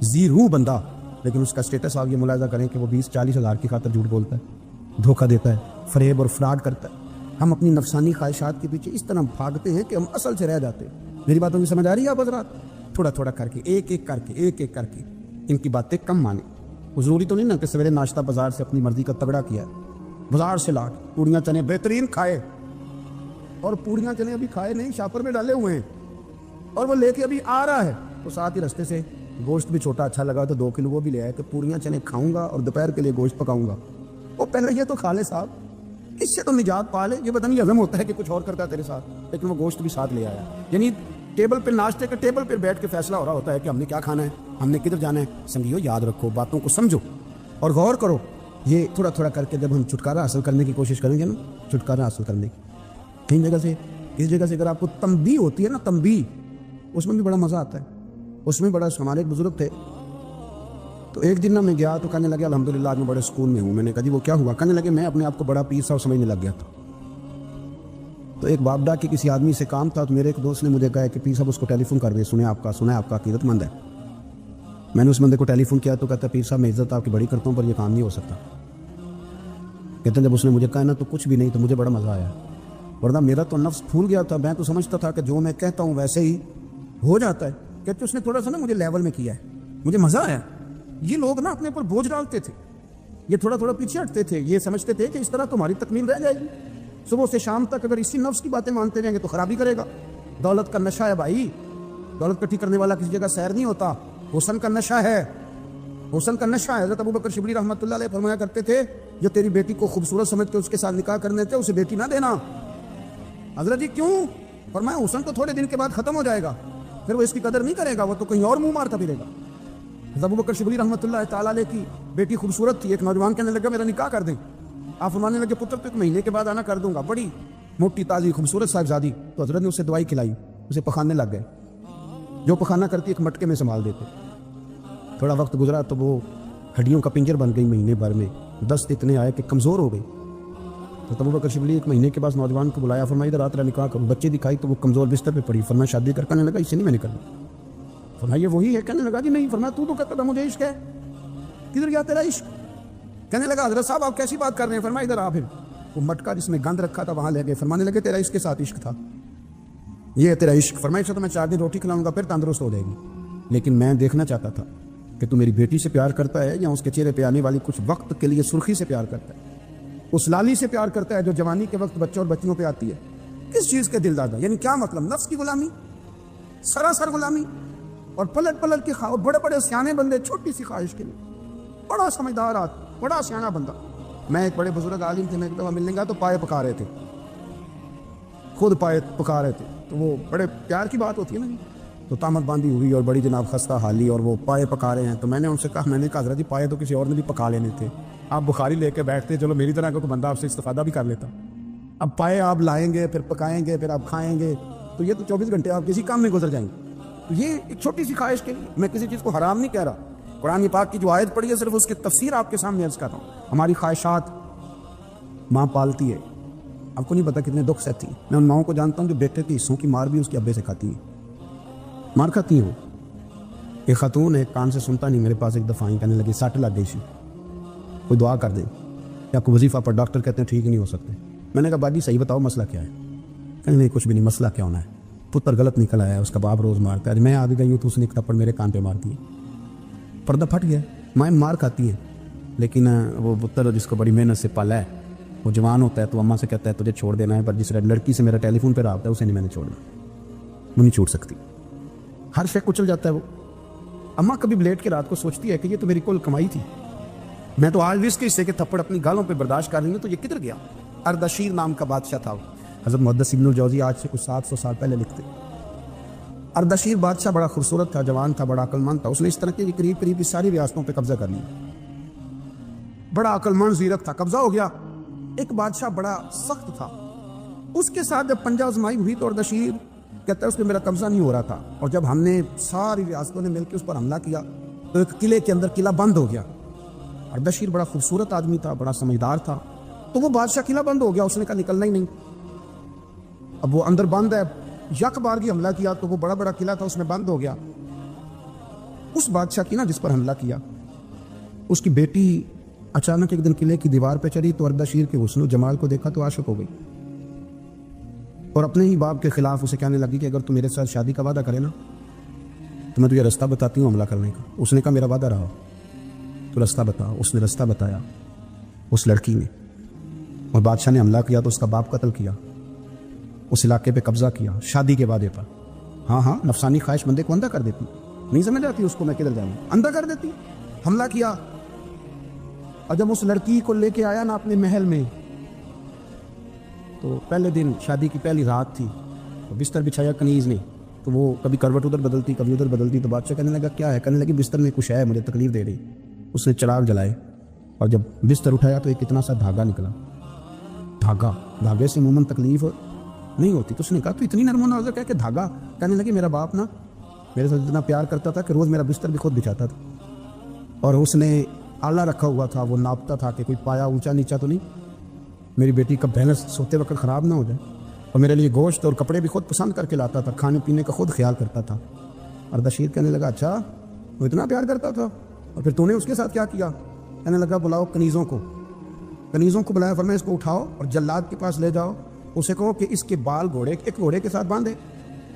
ذی روح بندہ, لیکن اس کا اسٹیٹس آپ یہ ملاحظہ کریں کہ وہ 20-40 ہزار کی خاطر جھوٹ بولتا ہے, دھوکہ دیتا ہے, فریب اور فراڈ کرتا ہے. ہم اپنی نفسانی خواہشات کے پیچھے اس طرح بھاگتے ہیں کہ ہم اصل سے رہ جاتے ہیں. میری باتوں کی سمجھ آ رہی ہے آپ حضرات؟ تھوڑا تھوڑا کر کے, ایک ایک کر کے ان کی باتیں کم مانیں. ضروری تو نہیں نا کہ سویرے ناشتہ بازار سے اپنی مرضی کا تگڑا کیا, بازار سے لا کے پوڑیاں چنے بہترین کھائے, اور پوڑیاں چنے ابھی کھائے نہیں, شاپر میں ڈالے ہوئے ہیں, اور وہ لے کے ابھی آ رہا ہے, تو ساتھ ہی رستے سے گوشت بھی چھوٹا اچھا لگا تو 2 کلو وہ بھی لے آئے کہ پوڑیاں چنے کھاؤں گا اور دوپہر کے لیے گوشت پکاؤں گا. وہ پہلے یہ تو کھا لے صاحب, اس سے تو نجات پا لے. یہ پتہ نہیں ہضم ہوتا ہے کہ کچھ اور کرتا ہے تیرے ساتھ, لیکن وہ گوشت بھی ساتھ لے آیا. یعنی ٹیبل پہ, ناشتے کے ٹیبل پہ بیٹھ کے فیصلہ ہو رہا ہوتا ہے کہ ہم نے کیا کھانا ہے, ہم نے کدھر جانا ہے. سنگیو یاد رکھو, باتوں کو سمجھو اور غور کرو. یہ تھوڑا تھوڑا کر کے جب ہم چھٹکارا حاصل کرنے کی کوشش کریں گے نا, چھٹکارا حاصل کرنے کی, کہیں جگہ سے اس جگہ سے اگر آپ کو تنبیہ ہوتی ہے نا, تنبیہ, اس میں بھی بڑا مزہ آتا ہے. اس میں بڑا, ہمارے ایک بزرگ تھے, تو ایک دن نا میں گیا تو کہنے لگے الحمدللہ آج میں بڑے سکون میں ہوں. میں نے کہا جی وہ کیا ہوا؟ کہنے لگے میں اپنے آپ کو بڑا پیر صاحب سمجھنے لگ گیا تھا. تو ایک بابڈا کے کسی آدمی سے کام تھا, تو میرے ایک دوست نے مجھے کہا کہ پیر صاحب اس کو ٹیلی فون کر دے, سنا ہے آپ کا عقیدت مند ہے. میں نے اس بندے کو ٹیلی فون کیا تو کہتا پیر صاحب میں عزت آپ کی بڑی کرتا ہوں, پر یہ کام نہیں ہو سکتا. کہتے ہیں جب اس نے مجھے کہا نا تو کچھ بھی نہیں, تو مجھے بڑا مزہ آیا, ورنہ میرا تو نفس پھول گیا تھا. میں تو سمجھتا تھا کہ جو میں کہتا ہوں ویسے ہی ہو جاتا ہے. کہتے اس نے تھوڑا سا نا مجھے لیول میں کیا ہے, مجھے مزہ آیا. یہ لوگ نا اپنے اوپر بوجھ ڈالتے تھے, یہ تھوڑا تھوڑا پیچھے ہٹتے تھے, یہ سمجھتے تھے کہ اس طرح تمہاری تکمیل رہ جائے گی. صبح سے شام تک اگر اسی نفس کی باتیں مانتے رہیں گے تو خرابی کرے گا. دولت کا نشہ ہے بھائی. دولت کٹھی کرنے والا کسی جگہ سیر نہیں ہوتا. حسن کا نشہ ہے, حسن کا نشہ ہے. حضرت ابوبکر شبلی رحمۃ اللہ علیہ فرمایا کرتے تھے جو تیری بیٹی کو خوبصورت سمجھ کے اس کے ساتھ نکاح کرنے تھے اسے بیٹی نہ دینا. حضرت جی کیوں؟ فرمایا حسن تو تھوڑے دن کے بعد ختم ہو جائے گا, پھر وہ اس کی قدر نہیں کرے گا, وہ تو کہیں اور منہ مارتا پھرے گا. حضرت ابوبکر شبلی رحمۃ اللہ تعالیٰ علیہ کی بیٹی خوبصورت تھی. ایک نوجوان کہنے لگا میرا نکاح کر دیں. آپ فرمانے لگے پتر تو 1 مہینے کے بعد آنا کر دوں گا. بڑی موٹی تازی خوبصورت صاحبزادی. تو حضرت نے اسے دوائی کھلائی, اسے پخانے لگ گئے. جو پخانہ کرتی ایک مٹکے میں سنبھال دیتے. تھوڑا وقت گزرا تو وہ ہڈیوں کا پنجر بن گئی. مہینے بھر میں دست اتنے آئے کہ کمزور ہو گئی. تو ابوبکر شبلی 1 مہینے کے بعد نوجوان کو بلایا, فرمایا ادھر رات نکاح کروں. بچے دکھائی تو وہ کمزور بستر پہ پڑی. فرمایا شادی کرنے لگا اسے نہیں میں نے کرنا. فرمایا یہ وہی ہے؟ کہنے لگا جی نہیں. فرمایا تو کہتا تھا مجھے عشق ہے, کدھر گیا تیرا عشق؟ کہنے لگا حضرت صاحب آپ کیسی بات کر رہے ہیں؟ فرمایا ادھر آ. پھر وہ مٹکا جس میں گند رکھا تھا وہاں لے گئے. فرمانے لگے تیرا اس کے ساتھ عشق تھا, یہ ہے تیرا عشق. فرمایا اسے تو میں 4 دن روٹی کھلاؤں گا پھر تندرست ہو جائے گی, لیکن میں دیکھنا چاہتا تھا کہ تو میری بیٹی سے پیار کرتا ہے یا اس کے چہرے پہ آنے والی کچھ وقت کے لیے سرخی سے پیار کرتا ہے, اس لالی سے پیار کرتا ہے جو جوانی کے وقت بچوں اور بچیوں پہ آتی ہے. کس چیز کے دل دادا؟ یعنی کیا مطلب؟ نفس کی غلامی, سراسر غلامی. اور پلٹ پلٹ کے بڑے بڑے سیانے بندے چھوٹی سی خواہش کے لیے. بڑا سمجھدار آدمی, بڑا سیانا بندہ. میں ایک بڑے بزرگ عالم تھے, میں ایک دفعہ ملنے گا تو پائے پکا رہے تھے, خود پائے پکا رہے تھے. تو وہ بڑے پیار کی بات ہوتی ہے نا جی. تو تامت باندھی ہوئی اور بڑی جناب خستہ حالی, اور وہ پائے پکا رہے ہیں. تو میں نے ان سے کہا حضرت جی پائے تو کسی اور نے بھی پکا لینے تھے, آپ بخاری لے کے بیٹھتے, چلو میری طرح کا کوئی بندہ آپ سے استفادہ بھی کر لیتا. اب پائے آپ لائیں گے, پھر پکائیں گے, پھر آپ کھائیں گے, تو یہ تو 24 گھنٹے آپ کسی کام میں گزر جائیں گے. تو یہ ایک چھوٹی سی خواہش کے لیے, میں کسی چیز کو حرام نہیں کہہ رہا. قرآن پاک کی جو آیت پڑھی ہے صرف اس کی تفسیر آپ کے سامنے عرض کر رہا ہوں. ہماری خواہشات ماں پالتی ہے, آپ کو نہیں پتا کتنے دکھ سہتی. میں ان ماؤں کو جانتا ہوں جو بیٹے کے حصوں کی مار بھی اس کے ابے سے کھاتی ہیں, مار کھاتی ہوں. ایک خاتون ایک کان سے سنتا نہیں, میرے پاس ایک دفعہ کہنے لگی 60 لگ گئی سی, کوئی دعا کر دیں یا کوئی وظیفہ پر. ڈاکٹر کہتے ہیں ٹھیک نہیں ہو سکتے. میں نے کہا باجی صحیح بتاؤ مسئلہ کیا ہے؟ کہیں نہیں کچھ بھی نہیں, مسئلہ کیا ہونا ہے, پتر غلط نکل آیا ہے, اس کا باپ روز مارتا ہے. میں آ گئی ہوں تو اس نے ایک تھپڑ میرے کان پہ مار دی, پردہ پھٹ گیا. مائیں مار کھاتی ہیں, لیکن وہ پتر جس کو بڑی محنت سے پالا ہے وہ جوان ہوتا ہے تو اماں سے کہتا ہے تجھے چھوڑ دینا ہے, پر جس لڑکی سے میرا ٹیلی فون پہ رابطہ ہے اسے نہیں میں نے چھوڑنا, وہ نہیں چھوڑ سکتی. ہر شے کچل جاتا ہے وہ. اماں کبھی لیٹ کے رات کو سوچتی ہے کہ یہ تو میری کل کمائی تھی, میں تو آج بھی اس کے حصے کے تھپڑ اپنی گالوں پہ برداشت کر رہی ہوں, تو یہ کدھر گیا؟ اردشیر نام کا بادشاہ تھا. حضرت محدث ابن الجوزی آج سے کچھ 700 سال پہلے لکھتے. اردشیر بادشاہ بڑا خوبصورت تھا, جوان تھا, بڑا عقل مند تھا. اس نے اس طرح کی قریب قریب ساری ریاستوں پہ قبضہ کر لیا. بڑا عقل مند زیرک تھا, قبضہ ہو گیا. ایک بادشاہ بڑا سخت تھا, اس کے ساتھ جب پنجہ آزمائی ہوئی تو اردشیر کہتا ہے اس پہ میرا قبضہ نہیں ہو رہا تھا, اور جب ہم نے ساری ریاستوں نے مل کے اس پر حملہ کیا تو ایک قلعے کے اندر قلعہ بند ہو گیا. اردشیر بڑا خوبصورت آدمی تھا, بڑا سمجھدار تھا, تو وہ بادشاہ قلعہ بند ہو گیا, اس نے کہا نکلنا ہی نہیں. اب وہ اندر بند ہے, یک بار کی حملہ کیا تو وہ بڑا بڑا قلعہ تھا اس میں بند ہو گیا. اس بادشاہ کی نا جس پر حملہ کیا, اس کی بیٹی اچانک ایک دن قلعے کی دیوار پہ چڑھی تو اردشیر کے حسن و جمال کو دیکھا تو عاشق ہو گئی, اور اپنے ہی باپ کے خلاف اسے کہنے لگی کہ اگر تو میرے ساتھ شادی کا وعدہ کرے نا تو میں تجھے رستہ بتاتی ہوں حملہ کرنے کا. اس نے کہا میرا وعدہ رہا, تو رستہ بتا. اس نے رستہ بتایا اس لڑکی نے, اور بادشاہ نے حملہ کیا تو اس کا باپ قتل کیا, اس علاقے پہ قبضہ کیا شادی کے وعدے پر. ہاں نفسانی خواہش بندے کو اندھا کر دیتی, نہیں سمجھ آتی اس کو میں کدھر جاؤں, اندھا کر دیتی. حملہ کیا, اور جب اس لڑکی کو لے کے آیا نا اپنے محل میں, تو پہلے دن شادی کی پہلی رات تھی, تو بستر بچھایا کنیز نے, تو وہ کبھی کروٹ ادھر بدلتی کبھی ادھر بدلتی. تو بادشاہ کہنے لگا کیا ہے؟ کہنے لگی بستر میں کچھ ہے, مجھے تکلیف دے رہی. اس نے چراغ جلائے اور جب بستر اٹھایا تو ایک اتنا سا دھاگا نکلا. دھاگے سے عموماً تکلیف نہیں ہوتی. تو اس نے کہا تو اتنی نرم و نازک ہے کہ دھاگا. کہنے لگی میرا باپ نا میرے ساتھ اتنا پیار کرتا تھا کہ روز میرا بستر بھی خود بچھاتا تھا, اور اس نے آلہ رکھا ہوا تھا, وہ ناپتا تھا کہ کوئی پایا اونچا نیچا تو نہیں, میری بیٹی کا بیلنس سوتے وقت خراب نہ ہو جائے. اور میرے لیے گوشت اور کپڑے بھی خود پسند کر کے لاتا تھا, کھانے پینے کا خود خیال کرتا تھا. اردشیر کہنے لگا اچھا وہ اتنا پیار کرتا تھا, اور پھر تو نے اس کے ساتھ کیا کیا؟ کہنے لگا بلاؤ کنیزوں کو بلایا, فرمایا اس کو اٹھاؤ اور جلاد کے پاس لے جاؤ, اسے کہو کہ اس کے بال ایک گھوڑے کے ساتھ باندھے,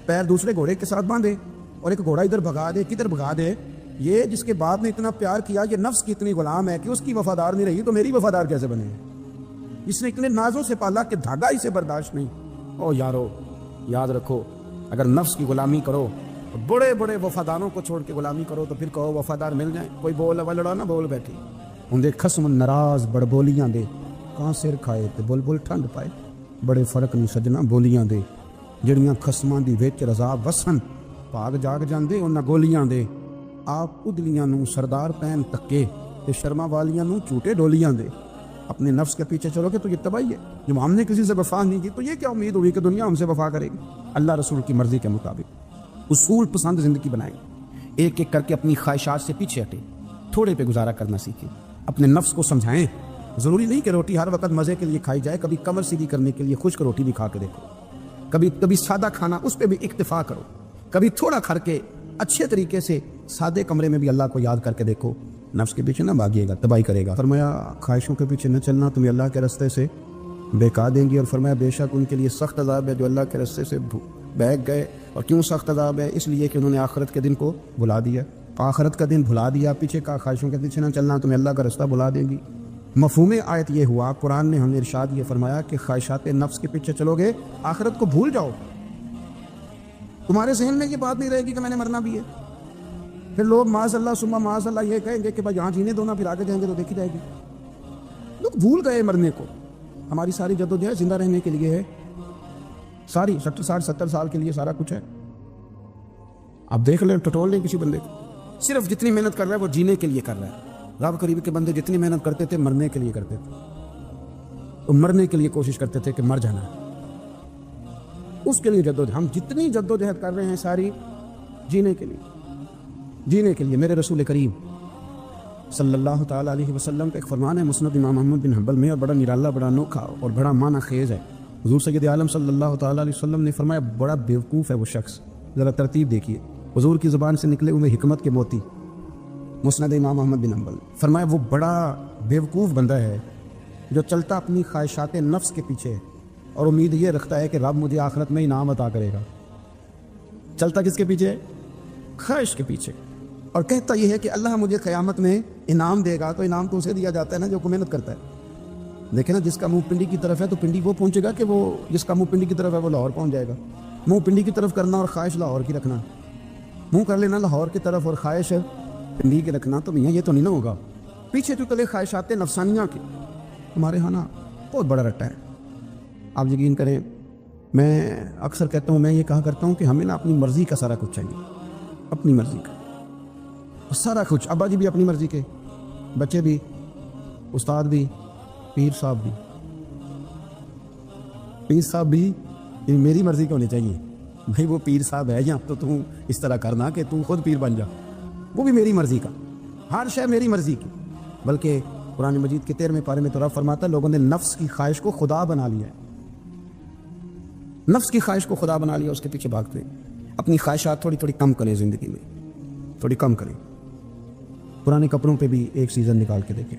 پیر دوسرے گھوڑے کے ساتھ باندھے, اور ایک گھوڑا ادھر بھگا دے کدھر بھگا دے. یہ جس کے باپ نے اتنا پیار کیا, یہ نفس کی اتنی غلام ہے کہ اس کی وفادار نہیں رہی, تو میری وفادار کیسے بنے؟ اس نے اتنے نازوں سے پالا کہ دھاگا اسے برداشت نہیں. او یارو یاد رکھو اگر نفس کی غلامی کرو تو بڑے بڑے وفاداروں کو چھوڑ کے غلامی کرو تو پھر کہو وفادار مل جائیں. کوئی بول ولڑا نہ بول بیٹھی ہوں دے خسم ناراض بڑ بولیاں دے کہاں سر کھائے تے بول بول ٹھنڈ پائے. بڑے فرق نہیں سجنا بولیاں دے جڑیاں خسماں دی وچ رضا وسن بھاگ جاگ جاندے انہاں گولیاں دے. آپ ادلیاں نو سردار پین تکے تے شرما والیاں نو جھوٹے ڈولیاں دے. اپنے نفس کے پیچھے چلو گے تو یہ تباہی ہے. جب ہم نے کسی سے وفا نہیں کی تو یہ کیا امید ہوئی کہ دنیا ہم سے وفا کرے گی. اللہ رسول کی مرضی کے مطابق اصول پسند زندگی بنائیں. ایک ایک کر کے اپنی خواہشات سے پیچھے ہٹیں. تھوڑے پہ گزارا کرنا سیکھیں. اپنے نفس کو سمجھائیں. ضروری نہیں کہ روٹی ہر وقت مزے کے لیے کھائی جائے. کبھی کمر سیدھی کرنے کے لیے خشک روٹی بھی کھا کے دیکھو. کبھی سادہ کھانا اس پہ بھی اکتفا کرو. کبھی تھوڑا کھا کے اچھے طریقے سے سادے کمرے میں بھی اللہ کو یاد کر کے دیکھو. نفس کے پیچھے نہ بھاگیے گا تباہی کرے گا. فرمایا خواہشوں کے پیچھے نہ چلنا تمہیں اللہ کے راستے سے بہکا دیں گی. اور فرمایا بے شک ان کے لیے سخت عذاب ہے جو اللہ کے راستے سے بہک گئے. اور کیوں سخت عذاب ہے؟ اس لیے کہ انہوں نے آخرت کے دن کو بھلا دیا. آخرت کا دن بھلا دیا. پیچھے کا خواہشوں کے پیچھے نہ چلنا تمہیں اللہ کا راستہ بھلا دیں گی. مفہوم آیت یہ ہوا قرآن نے ہمیں ارشاد یہ فرمایا کہ خواہشات نفس کے پیچھے چلو گے آخرت کو بھول جاؤ. تمہارے ذہن میں یہ بات نہیں رہے گی کہ میں نے مرنا بھی ہے. پھر لوگ معاذ اللہ ثم معاذ اللہ یہ کہیں گے کہ بھائی یہاں جینے دو نا پھر آگے جائیں گے تو دیکھی جائے گی. لوگ بھول گئے مرنے کو. ہماری ساری جدوجہد زندہ رہنے کے لیے ہے. ساری 60-70 سال کے لیے سارا کچھ ہے. آپ دیکھ لیں ٹٹول لیں کسی بندے کو. صرف جتنی محنت کر رہا ہے وہ جینے کے لیے کر رہا ہے. رب قریب کے بندے جتنی محنت کرتے تھے مرنے کے لیے کرتے تھے. تو مرنے کے لیے کوشش کرتے تھے کہ مر جانا ہے. اس کے لیے جدوجہد. ہم جتنی جدوجہد کر رہے ہیں ساری جینے کے لیے. میرے رسول کریم صلی اللہ تعالیٰ علیہ وسلم کا ایک فرمان ہے مسند امام احمد بن حنبل میں اور بڑا نرالا بڑا انوکھا اور بڑا معنی خیز ہے. حضور سید عالم صلی اللہ تعالیٰ علیہ وسلم نے فرمایا بڑا بیوقوف ہے وہ شخص. ذرا ترتیب دیکھیے حضور کی زبان سے نکلے ہوئے حکمت کے موتی. مسند امام احمد بن حنبل فرمایا وہ بڑا بیوقوف بندہ ہے جو چلتا اپنی خواہشات نفس کے پیچھے اور امید یہ رکھتا ہے کہ رب مجھے آخرت میں انعام عطا کرے گا. چلتا کس کے پیچھے؟ خواہش کے پیچھے. اور کہتا یہ ہے کہ اللہ مجھے قیامت میں انعام دے گا. تو انعام تو اسے دیا جاتا ہے نا جو محنت کرتا ہے. دیکھیں نا جس کا منہ پنڈی کی طرف ہے تو پنڈی وہ پہنچے گا کہ وہ جس کا منہ پنڈی کی طرف ہے وہ لاہور پہنچ جائے گا. منہ پنڈی کی طرف کرنا اور خواہش لاہور کی رکھنا. منہ کر لینا لاہور کی طرف اور خواہش پنڈی کی رکھنا تو میاں یہ تو نہیں نہ ہوگا. پیچھے تو چلے خواہشات نفسانیہ کی. ہمارے ہاں نا بہت بڑا رٹا ہے. آپ یقین کریں میں اکثر کہتا ہوں میں یہ کہا کرتا ہوں کہ ہمیں نا اپنی مرضی کا سارا کچھ چاہیے. اپنی مرضی کا سارا کچھ. ابا جی بھی اپنی مرضی کے, بچے بھی, استاد بھی, پیر صاحب بھی میری مرضی کے ہونے چاہیے. بھائی وہ پیر صاحب ہے یا تو تم اس طرح کرنا کہ تم خود پیر بن جا. وہ بھی میری مرضی کا. ہر شے میری مرضی کی. بلکہ قرآن مجید کے 13ویں پارے میں تو رب فرماتا ہے لوگوں نے نفس کی خواہش کو خدا بنا لیا ہے. نفس کی خواہش کو خدا بنا لیا, اس کے پیچھے بھاگتے. اپنی خواہشات تھوڑی تھوڑی کم کریں زندگی میں, تھوڑی کم کریں. پرانے کپڑوں پہ بھی ایک سیزن نکال کے دیکھیں.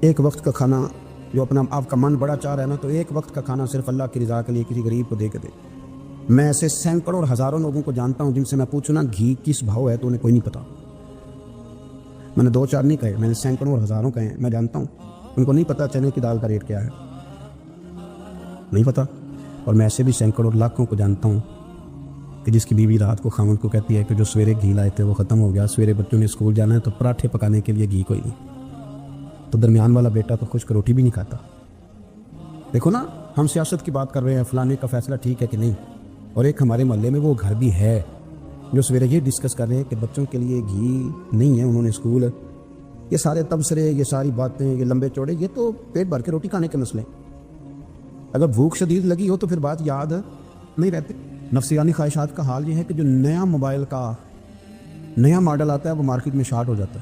ایک وقت کا کھانا جو اپنا آپ کا من بڑا چاہ رہا ہے نا تو ایک وقت کا کھانا صرف اللہ کی رضا کے لیے کسی غریب کو دے کے دے. میں ایسے سینکڑوں اور ہزاروں لوگوں کو جانتا ہوں جن سے میں پوچھوں نا گھی کس بھاؤ ہے تو انہیں کوئی نہیں پتا. میں نے 2-4 نہیں کہے, میں نے سینکڑوں اور ہزاروں کہے. میں جانتا ہوں ان کو نہیں پتا چنے کی دال کا ریٹ کیا ہے, نہیں پتا. اور میں ایسے بھی سینکڑوں اور لاکھوں کو جانتا ہوں کہ جس کی بیوی رات کو خاوند کو کہتی ہے کہ جو سویرے گھی لائے تھے وہ ختم ہو گیا, سویرے بچوں نے اسکول جانا ہے تو پراٹھے پکانے کے لیے گھی کوئی نہیں. تو درمیان والا بیٹا تو خشک روٹی بھی نہیں کھاتا. دیکھو نا ہم سیاست کی بات کر رہے ہیں فلانے کا فیصلہ ٹھیک ہے کہ نہیں, اور ایک ہمارے محلے میں وہ گھر بھی ہے جو سویرے یہ ڈسکس کر رہے ہیں کہ بچوں کے لیے گھی نہیں ہے, انہوں نے اسکول. یہ سارے تبصرے, یہ ساری باتیں, یہ لمبے چوڑے, یہ تو پیٹ بھر کے روٹی کھانے کے مسئلے. اگر بھوک شدید لگی ہو تو پھر بات یاد نہیں رہتی. نفسیانی خواہشات کا حال یہ ہے کہ جو نیا موبائل کا نیا ماڈل آتا ہے وہ مارکیٹ میں شارٹ ہو جاتا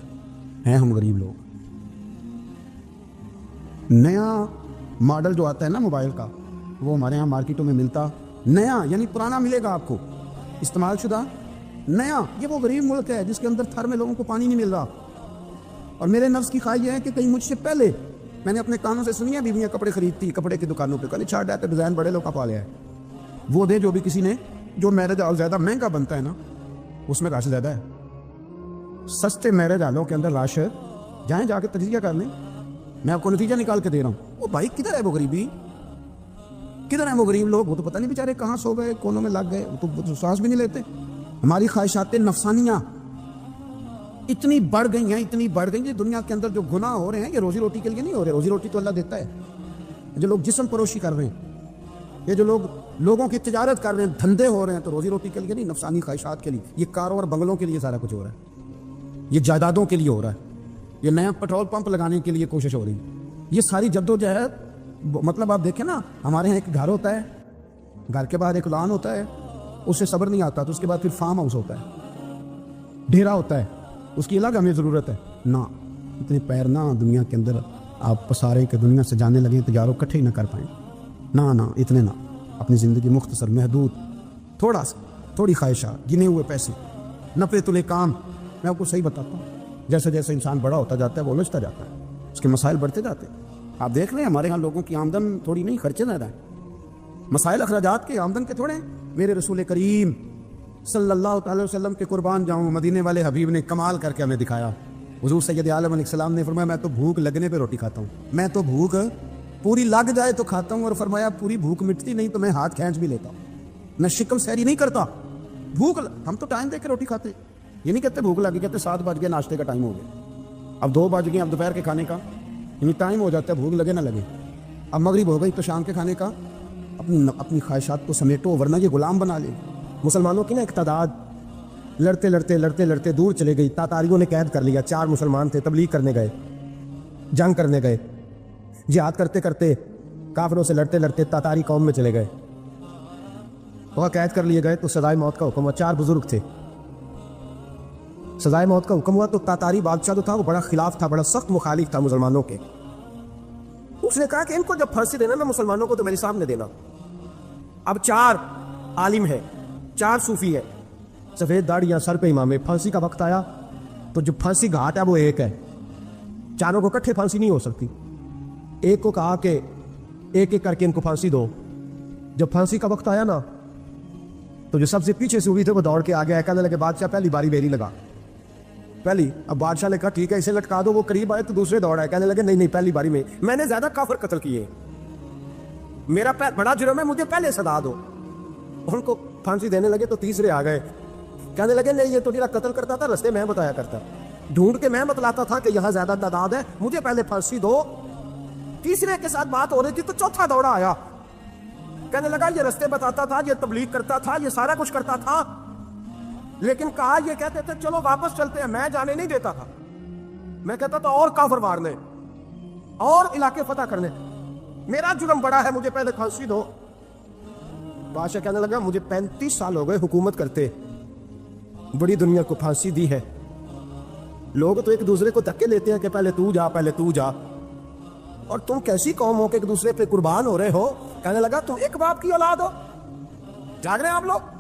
ہے. ہم غریب لوگ نیا ماڈل جو آتا ہے نا موبائل کا وہ ہمارے یہاں مارکیٹوں میں ملتا نیا, یعنی پرانا ملے گا آپ کو, استعمال شدہ نیا. یہ وہ غریب ملک ہے جس کے اندر تھر میں لوگوں کو پانی نہیں مل رہا. اور میرے نفس کی خواہش یہ ہے کہ کہیں مجھ سے پہلے میں نے اپنے کانوں سے سنی ہے بیویاں کپڑے خریدتی کپڑے کی دکانوں پہ, کل چھاٹ ہے تو ڈیزائن بڑے لوگ کا پا لیا ہے وہ دے جو بھی کسی نے. جو میرج ہال زیادہ مہنگا بنتا ہے نا اس میں رش زیادہ ہے. سستے میرج ہالوں کے اندر رش جائیں, جا کے تجزیہ کر لیں. میں آپ کو نتیجہ نکال کے دے رہا ہوں. وہ بھائی کدھر ہے وہ غریبی؟ کدھر ہیں وہ غریب لوگ؟ وہ تو پتہ نہیں بیچارے کہاں سو گئے، کونوں میں لگ گئے، وہ تو سانس بھی نہیں لیتے۔ ہماری خواہشات نفسانیاں اتنی بڑھ گئی ہیں، اتنی بڑھ گئی ہیں دنیا کے اندر۔ جو گناہ ہو رہے ہیں یہ روزی روٹی کے لیے نہیں ہو رہے، روزی روٹی تو اللہ دیتا ہے۔ جو لوگ جسم پروشی کر رہے ہیں، یہ جو لوگ لوگوں کی تجارت کر رہے ہیں، دھندے ہو رہے ہیں، تو روزی روٹی کے لیے نہیں، نفسانی خواہشات کے لیے۔ یہ کاروں اور بنگلوں کے لیے سارا کچھ ہو رہا ہے، یہ جائیدادوں کے لیے ہو رہا ہے، یہ نیا پیٹرول پمپ لگانے کے لیے کوشش ہو رہی ہے۔ یہ ساری جدوجہد، مطلب آپ دیکھیں نا، ہمارے یہاں ایک گھر ہوتا ہے، گھر کے باہر ایک لان ہوتا ہے، اس سے صبر نہیں آتا، تو اس کے بعد پھر فارم ہاؤس ہوتا ہے، ڈیرا ہوتا ہے، اس کی الگ ہمیں ضرورت ہے نا۔ اتنے پیر نہ دنیا کے اندر آپ پسارے کہ دنیا سے جانے لگیں تجاروں کٹھے ہی نہ کر پائیں، نہ اتنے نہ۔ اپنی زندگی مختصر، محدود، تھوڑا سا، تھوڑی خواہشات، گنے ہوئے پیسے، نفرت الکام۔ میں آپ کو صحیح بتاتا ہوں، جیسے جیسے انسان بڑا ہوتا جاتا ہے وہ الجھتا جاتا ہے، اس کے مسائل بڑھتے جاتے ہیں۔ آپ دیکھ لیں ہمارے ہاں لوگوں کی آمدن تھوڑی نہیں، خرچے زیادہ ہیں، مسائل اخراجات کے آمدن کے تھوڑے ہیں۔ میرے رسول کریم صلی اللہ تعالی وسلم کے قربان جاؤں، مدینے والے حبیب نے کمال کر کے ہمیں دکھایا۔ حضور سید عالم علیہ السلام نے فرمایا میں تو بھوک لگنے پہ روٹی کھاتا ہوں، میں تو بھوک پوری لگ جائے تو کھاتا ہوں، اور فرمایا پوری بھوک مٹتی نہیں تو میں ہاتھ کھینچ بھی لیتا ہوں، میں شکم سیری نہیں کرتا۔ بھوک ہم تو ٹائم دے کے روٹی کھاتے، یہ نہیں کہتے بھوک لگی، کہتے 7 بج گئے ناشتے کا ٹائم ہو گیا، اب 2 بج گئے، اب دوپہر کے کھانے کا یعنی ٹائم ہو جاتا ہے، بھوک لگے نہ لگے، اب مغرب ہو گئی تو شام کے کھانے کا۔ اپنی خواہشات کو سمیٹو ورنہ یہ غلام بنا لے۔ مسلمانوں کی نا ایک تعداد لڑتے لڑتے لڑتے لڑتے دور چلے گئی، تاتاریوں نے قید کر لیا۔ 4 مسلمان تھے، تبلیغ کرنے گئے، جنگ کرنے گئے، جہاد کرتے کرتے کافروں سے لڑتے لڑتے تاتاری قوم میں چلے گئے، وہاں قید کر لیے گئے، تو سزائے موت کا حکم ہوا۔ 4 بزرگ تھے، سزائے موت کا حکم ہوا، تو تاتاری بادشاہ جو تھا وہ بڑا خلاف تھا، بڑا سخت مخالف تھا مسلمانوں کے۔ اس نے کہا کہ ان کو جب پھانسی دینا نا مسلمانوں کو تو میرے سامنے دینا۔ اب 4 عالم ہے، 4 صوفی ہے، سفید داڑیاں، سر پہ امامے۔ پھانسی کا وقت آیا تو جو پھانسی گھاٹ ہے وہ ایک ہے، چاروں کو کٹھے پھانسی نہیں ہو سکتی۔ ایک کو کہا کہ ایک ایک کر کے ان کو پھانسی دو۔ جب پھانسی کا وقت آیا نا تو جو سب سے پیچھے سے ہوئی تھے وہ دوڑ کے آگے آئے، کہنے لگے بادشاہ پہلی باری میری لگا، پہلی۔ اب بادشاہ نے کہا ٹھیک ہے اسے لٹکا دو۔ وہ قریب آئے تو دوسرے دوڑ آئے، کہنے لگے نہیں نہیں پہلی باری میں نے زیادہ کافر قتل کیے، میرا بڑا جرم ہے، مجھے پہلے سزا دو۔ ان کو پھانسی دینے لگے تو تیسرے آ گئے، کہنے لگے نہیں یہ تو میرا قتل کرتا تھا، رستے میں بتایا کرتا، ڈھونڈ کے میں بتلاتا تھا کہ یہاں زیادہ تعداد ہے، مجھے پہلے پھانسی دو۔ تیسرے کے ساتھ بات ہو رہی تھی تو چوتھا دوڑا آیا، کہنے لگا یہ رستے بتاتا تھا، یہ تبلیغ کرتا تھا، یہ سارا کچھ کرتا تھا، لیکن کہا یہ کہتے تھے چلو واپس چلتے ہیں، میں جانے نہیں دیتا تھا، میں کہتا تھا اور کافر مارنے، اور علاقے فتح کرنے، میرا جرم بڑا ہے، مجھے پہلے پھانسی دو۔ بادشاہ کہنے لگا مجھے 35 سال ہو گئے حکومت کرتے، بڑی دنیا کو پھانسی دی ہے، لوگ تو ایک دوسرے کو دھکے دیتے ہیں کہ پہلے تو جا، پہلے تو جا، اور تم کیسی قوم ہو کہ ایک دوسرے پہ قربان ہو رہے ہو۔ کہنے لگا تم ایک باپ کی اولاد ہو، جاگ رہے ہیں آپ لوگ؟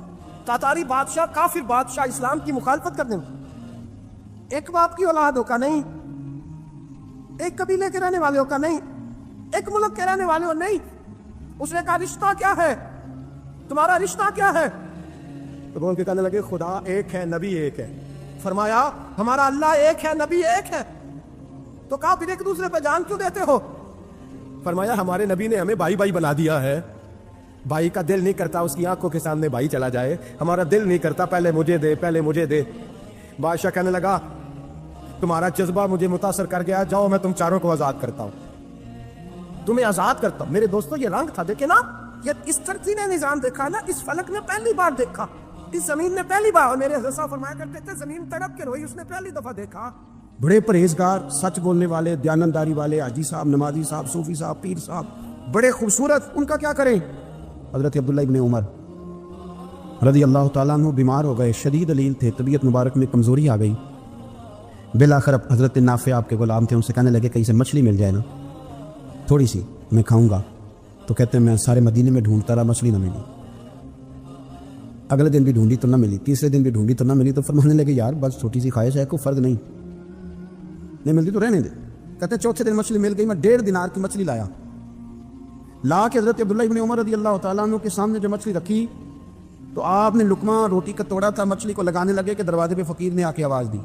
تاتاری بادشاہ، کافر بادشاہ، اسلام کی مخالفت کرنے میں، ایک باپ کی اولاد ہو کا نہیں، ایک قبیلے کے رہنے والے ہو کا نہیں، ایک ملک کے رہنے والے ہو نہیں۔ اس نے کہا رشتہ کیا ہے تمہارا، رشتہ کیا ہے؟ تو بول کے کہنے لگے خدا ایک ہے، نبی ایک ہے۔ فرمایا ہمارا اللہ ایک ہے، نبی ایک ہے، تو کہا پھر ایک دوسرے پہ جان کیوں دیتے ہو؟ فرمایا ہمارے نبی نے ہمیں بھائی بھائی بنا دیا ہے، بھائی کا دل نہیں کرتا اس کی آنکھوں کے سامنے بھائی چلا جائے، ہمارا دل نہیں کرتا پہلے مجھے دے، پہلے مجھے دے۔ بادشاہ کہنے لگا تمہارا جذبہ مجھے متاثر کر گیا، جاؤ میں تم چاروں کو آزاد کرتا ہوں، تمہیں آزاد کرتا ہوں۔ میرے دوستو یہ رنگ تھا، دیکھیں نا، یہ اس دھرتی نے نظام دیکھا نا، اس فلک نے پہلی بار دیکھا، اس زمین نے پہلی بار، اور میرے حضرت صاحب فرمایا کرتے تھے زمین تڑپ کے روئی، اس نے پہلی دفعہ دیکھا۔ بڑے پرہیزگار، سچ بولنے والے، دیانتداری والے، حاجی صاحب، نمازی صاحب، صوفی صاحب، پیر صاحب، بڑے خوبصورت، ان کا کیا کریں؟ حضرت عبداللہ ابن عمر رضی اللہ تعالیٰ عنہ بیمار ہو گئے، شدید علیل تھے، طبیعت مبارک میں کمزوری آ گئی۔ بالآخر حضرت نافع آپ کے غلام تھے، ان سے کہنے لگے کہیں سے مچھلی مل جائے نا تھوڑی سی، میں کھاؤں گا۔ تو کہتے ہیں میں سارے مدینے میں ڈھونڈتا رہا، مچھلی نہ ملی، اگلے دن بھی ڈھونڈی تو نہ ملی، تیسرے دن بھی ڈھونڈی تو نہ ملی، تو فرمانے لگے یار بس چھوٹی سی خواہش ہے، کوئی فرق نہیں ملتی تو رہنے دے۔ کہتے ہیں چوتھے دن مچھلی مل گئی، میں 1.5 دینار کی مچھلی لایا، لا کے حضرت عبداللہ ابن عمر رضی اللہ تعالیٰ عنہ کے سامنے جو مچھلی رکھی تو آپ نے لقمہ روٹی کا توڑا تھا، مچھلی کو لگانے لگے کہ دروازے پہ فقیر نے آ کے آواز دی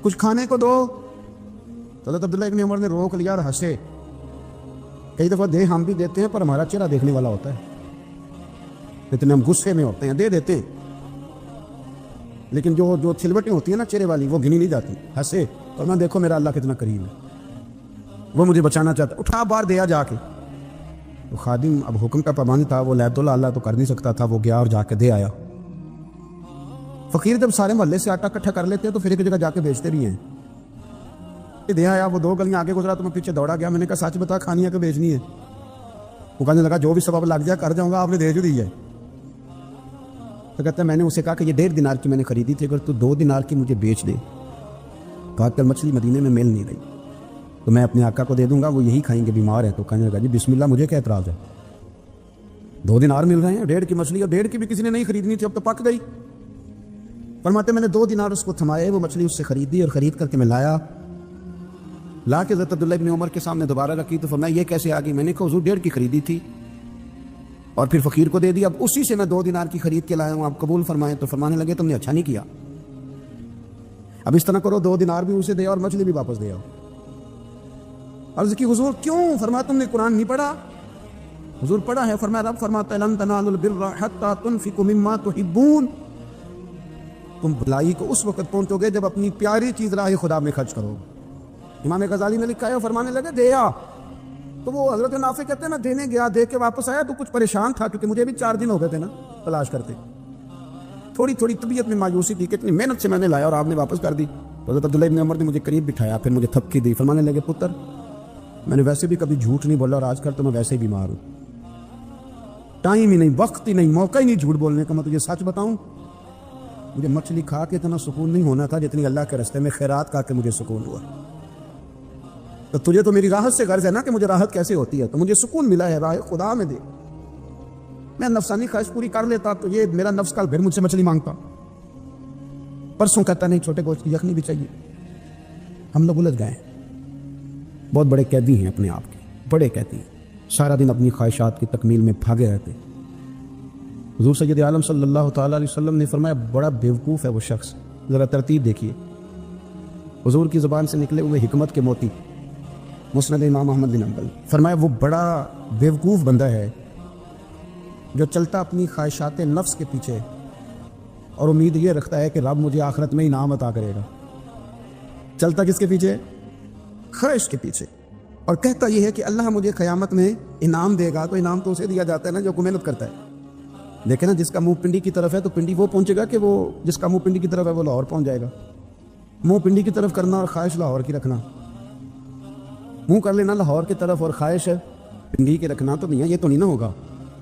کچھ کھانے کو دو، تو حضرت عبداللہ ابن عمر نے روک لیا اور ہنسے، کئی دفعہ دے ہم بھی دیتے ہیں پر ہمارا چہرہ دیکھنے والا ہوتا ہے، اتنے ہم غصے میں ہوتے ہیں، دے دیتے ہیں، لیکن جو چھلوٹیں ہوتی ہیں نا چہرے والی وہ گنی نہیں جاتی. ہنسے اور میں دیکھو میرا اللہ کتنا کریم ہے، وہ مجھے بچانا چاہتا ہے، اٹھا بار دیا جا کے. تو خادم اب حکم کا پابند تھا، وہ لیت اللہ تو کر نہیں سکتا تھا، وہ گیا اور جا کے دے آیا. فقیر جب سارے محلے سے آٹا اکٹھا کر لیتے ہیں تو پھر ایک جگہ جا کے بیچتے بھی ہیں. دے آیا، وہ 2 گلیاں آگے گزرا تو میں پیچھے دوڑا گیا. میں نے کہا سچ بتا کھانی ہے کہ بیچنی ہے؟ وہ کہنے لگا جو بھی سبب لگ جائے کر جاؤں گا، آپ نے دے جو دی ہے. تو کہتا ہے میں نے اسے کہا کہ یہ 1.5 دینار کی میں نے خریدی تھی، اگر تو 2 دینار کی مجھے بیچ دے. کہا کہ مچھلی مدینے میں مل نہیں رہی تو میں اپنے آقا کو دے دوں گا، وہ یہی کھائیں گے، بیمار ہے. تو کہنے لگا جی بسم اللہ، مجھے کیا اعتراض ہے؟ 2 دینار مل رہے ہیں، 1.5 کی مچھلی، اور 1.5 کی بھی کسی نے نہیں خریدنی تھی، اب تو پک گئی. فرماتے میں نے 2 دینار اس کو تھمائے، وہ مچھلی اس سے خریدی اور خرید کر کے میں لا کے حضرت عبداللہ ابن عمر کے سامنے دوبارہ رکھی. تو فرمایا یہ کیسے آ گئی؟ میں نے کہا حضور 1.5 کی خریدی تھی اور پھر فقیر کو دے دی، اب اسی سے میں 2 دینار کی خرید کے لایا ہوں، آپ قبول فرمائیں. تو فرمانے لگے تم نے اچھا نہیں کیا، اب اس طرح کرو 2 دینار بھی اسے دے اور مچھلی بھی واپس دے آؤ. عرض کی حضور کیوں؟ فرمایا تم نے قرآن نہیں پڑھا؟ حضور پڑھا ہے. فرمایا رب فرماتا ہے لن تنالوا البر حتى تنفقوا مما تحبون، تم بھلائی کو اس وقت پہنچو گے جب اپنی پیاری چیز راہ خدا میں خرچ کرو. امام غزالی نے لکھا ہے، فرمانے لگے دے آ. تو وہ حضرت نافع کہتے ہیں میں دینے گیا، دے کے واپس آیا تو کچھ پریشان تھا کیونکہ مجھے بھی 4 دن ہو گئے تھے نا تلاش کرتے. تھوڑی طبیعت میں مایوسی تھی کہ اتنی محنت سے میں نے لایا اور آپ نے واپس کر دی. تو حضرت عبداللہ ابن عمر نے مجھے قریب بٹھایا، پھر مجھے تھپکی دی. فرمانے لگے پتر میں نے ویسے بھی کبھی جھوٹ نہیں بولا اور آج کل تو میں ویسے ہی بیمار ہوں، ٹائم ہی نہیں، وقت ہی نہیں، موقع ہی نہیں جھوٹ بولنے کا. میں تجھے سچ بتاؤں، مجھے مچھلی کھا کے اتنا سکون نہیں ہونا تھا جتنی اللہ کے راستے میں خیرات کھا کے مجھے سکون ہوا. تو تجھے تو میری راحت سے غرض ہے نا کہ مجھے راحت کیسے ہوتی ہے، تو مجھے سکون ملا ہے راہ خدا میں دے. میں نفسانی خواہش پوری کر لیتا تو یہ میرا نفس کل پھر مجھ سے مچھلی مانگتا، پرسوں کہتا نہیں چھوٹے گوشت کی یخنی بھی چاہیے. ہم لوگ الجھ گئے، بہت بڑے قیدی ہیں اپنے آپ کے، بڑے قیدی ہیں، سارا دن اپنی خواہشات کی تکمیل میں بھاگے رہتے. حضور سید عالم صلی اللہ تعالیٰ علیہ وسلم نے فرمایا بڑا بیوقوف ہے وہ شخص. ذرا ترتیب دیکھیے، حضور کی زبان سے نکلے ہوئے حکمت کے موتی، مسند امام احمد بن حنبل. فرمایا وہ بڑا بیوقوف بندہ ہے جو چلتا اپنی خواہشات نفس کے پیچھے اور امید یہ رکھتا ہے کہ رب مجھے آخرت میں انعام عطا کرے گا. چلتا کس کے پیچھے؟ خواہش کے پیچھے، اور کہتا یہ ہے کہ اللہ مجھے قیامت میں انعام دے گا. تو انعام تو اسے دیا جاتا ہے نا جو محنت کرتا ہے. لیکن نا جس کا منہ پنڈی کی طرف ہے تو پنڈی وہ پہنچے گا کہ وہ جس کا منہ پنڈی کی طرف ہے وہ لاہور پہنچ جائے گا. منہ پنڈی کی طرف کرنا اور خواہش لاہور کی رکھنا، منہ کر لینا لاہور کی طرف اور خواہش پنڈی کی رکھنا، تو نہیں، یہ تو نہیں نہ ہوگا.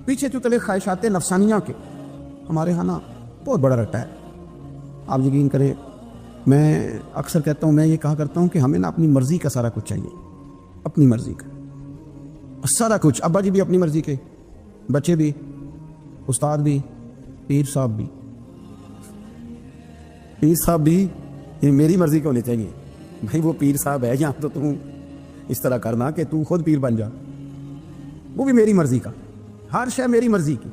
پیچھے جو چلے خواہشات نفسانیہ کے، ہمارے ہاں نا بہت بڑا رٹا ہے. آپ یقین کریں، میں اکثر کہتا ہوں، میں یہ کہا کرتا ہوں کہ ہمیں نا اپنی مرضی کا سارا کچھ چاہیے، اپنی مرضی کا سارا کچھ. ابا جی بھی اپنی مرضی کے، بچے بھی، استاد بھی، پیر صاحب بھی یہ میری مرضی کو ہونی چاہیے. بھائی وہ پیر صاحب ہے یہاں تو تم اس طرح کرنا کہ تو خود پیر بن جا، وہ بھی میری مرضی کا، ہر شے میری مرضی کی.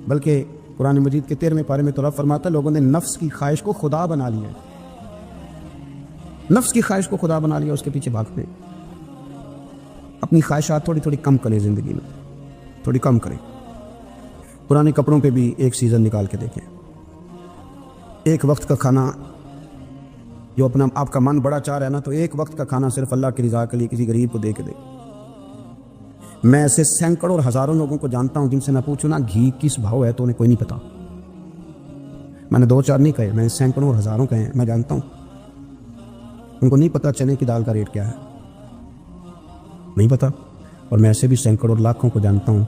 بلکہ قرآن مجید کے 13ویں پارے میں تو رب فرماتا ہے لوگوں نے نفس کی خواہش کو خدا بنا لیا ہے، نفس کی خواہش کو خدا بنا لیا، اس کے پیچھے بھاگتے. اپنی خواہشات تھوڑی تھوڑی کم کریں، زندگی میں تھوڑی کم کریں. پرانے کپڑوں پہ بھی ایک سیزن نکال کے دیکھیں. ایک وقت کا کھانا جو اپنا آپ کا من بڑا چاہ رہا ہے نا، تو ایک وقت کا کھانا صرف اللہ کی رضا کے لیے کسی غریب کو دے کے دے. میں ایسے سینکڑوں اور ہزاروں لوگوں کو جانتا ہوں جن سے میں پوچھوں نا گھی کس بھاؤ ہے تو انہیں کوئی نہیں پتا. میں نے 2-4 نہیں کہے، میں سینکڑوں اور ہزاروں کہے ہیں، میں جانتا ہوں ان کو نہیں پتا چنے کی دال کا ریٹ کیا ہے، نہیں پتا. اور میں ایسے بھی سینکڑوں اور لاکھوں کو جانتا ہوں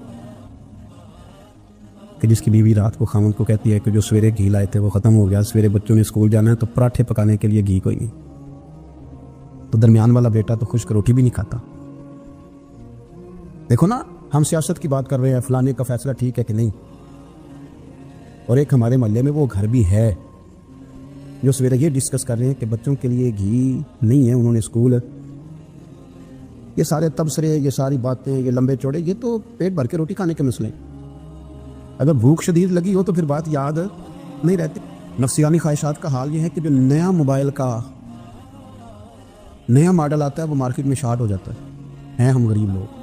کہ جس کی بیوی رات کو خاوند کو کہتی ہے کہ جو سویرے گھی لائے تھے وہ ختم ہو گیا، سویرے بچوں نے اسکول جانا ہے تو پراٹھے پکانے کے لیے گھی کوئی نہیں. تو درمیان والا بیٹا تو خشک روٹی بھی نہیں کھاتا. دیکھو نا، ہم سیاست کی بات کر رہے ہیں، فلانے کا فیصلہ ٹھیک ہے کہ نہیں، اور ایک ہمارے محلے میں وہ گھر بھی ہے جو سویرے یہ ڈسکس کر رہے ہیں کہ بچوں کے لیے گھی نہیں ہے، انہوں نے اسکول. یہ سارے تبصرے، یہ ساری باتیں، یہ لمبے چوڑے، یہ تو پیٹ بھر کے روٹی کھانے کے مسئلے ہیں. اگر بھوک شدید لگی ہو تو پھر بات یاد نہیں رہتی. نفسیانی خواہشات کا حال یہ ہے کہ جو نیا موبائل کا نیا ماڈل آتا ہے وہ مارکیٹ میں شارٹ ہو جاتا ہے. ہیں ہم غریب لوگ،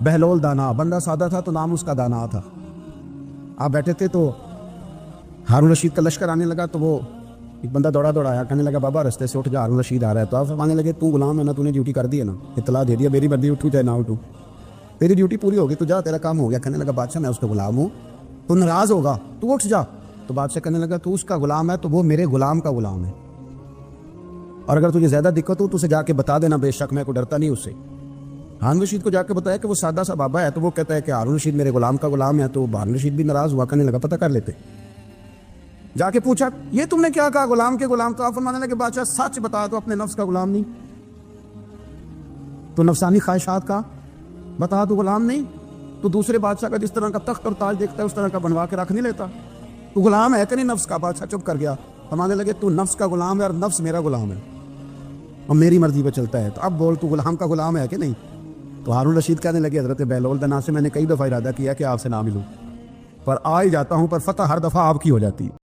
بہلول دانا، بندہ سادہ تھا تو نام اس کا دانا تھا. آپ بیٹھے تھے تو ہارون رشید کا لشکر آنے لگا تو وہ ایک بندہ دوڑا آیا، کہنے لگا بابا رستے سے اٹھ جا، ہارون رشید آ رہا ہے. تو آپ فرمانے لگے تو غلام ہے نا، تو نے ڈیوٹی کر دی ہے نا، اطلاع دے دیا، میری مرضی اٹھوں چاہے نہ اٹھوں، تیری ڈیوٹی پوری ہوگی، تو جا، تیرا کام ہو گیا. کہنے لگا بادشاہ میں اس کا غلام ہوں، تو ناراض ہوگا، تو اٹھ جا. تو بادشاہ کہنے لگا تو اس کا غلام ہے تو وہ میرے غلام کا غلام ہے، اور اگر تجھے زیادہ دقت ہو تو اسے جا کے بتا دینا، بے شک میں کو ڈرتا نہیں اس سے. ہارون رشید کو جا کے بتایا کہ وہ سادہ سا بابا ہے، تو وہ کہتا ہے کہ ہارون رشید میرے غلام کا غلام ہے. تو ہارون رشید بھی ناراض ہوا، کہنے لگا پتہ کر لیتے. جا کے پوچھا یہ تم نے کیا کہا، غلام کے غلام؟ تو آپ فرمانے لگے بادشاہ سچ بتا، تو اپنے نفس کا غلام نہیں، تو نفسانی خواہشات کا بتا، تو غلام نہیں، تو دوسرے بادشاہ کا جس طرح کا تخت اور تاج دیکھتا ہے اس طرح کا بنوا کے رکھ نہیں لیتا، تو غلام ہے کہ نہیں نفس کا؟ بادشاہ چپ کر گیا. فرمانے لگے تو نفس کا غلام ہے اور نفس میرا غلام ہے اور میری مرضی پہ چلتا ہے، تو اب بول تو غلام کا غلام ہے کہ نہیں؟ تو ہارون رشید کہنے لگے حضرت بہلول دانا سے میں نے کئی دفعہ ارادہ کیا کہ آپ سے نہ ملوں، پر آ ہی جاتا ہوں، پر فتح ہر دفعہ آپ کی ہو جاتی ہے.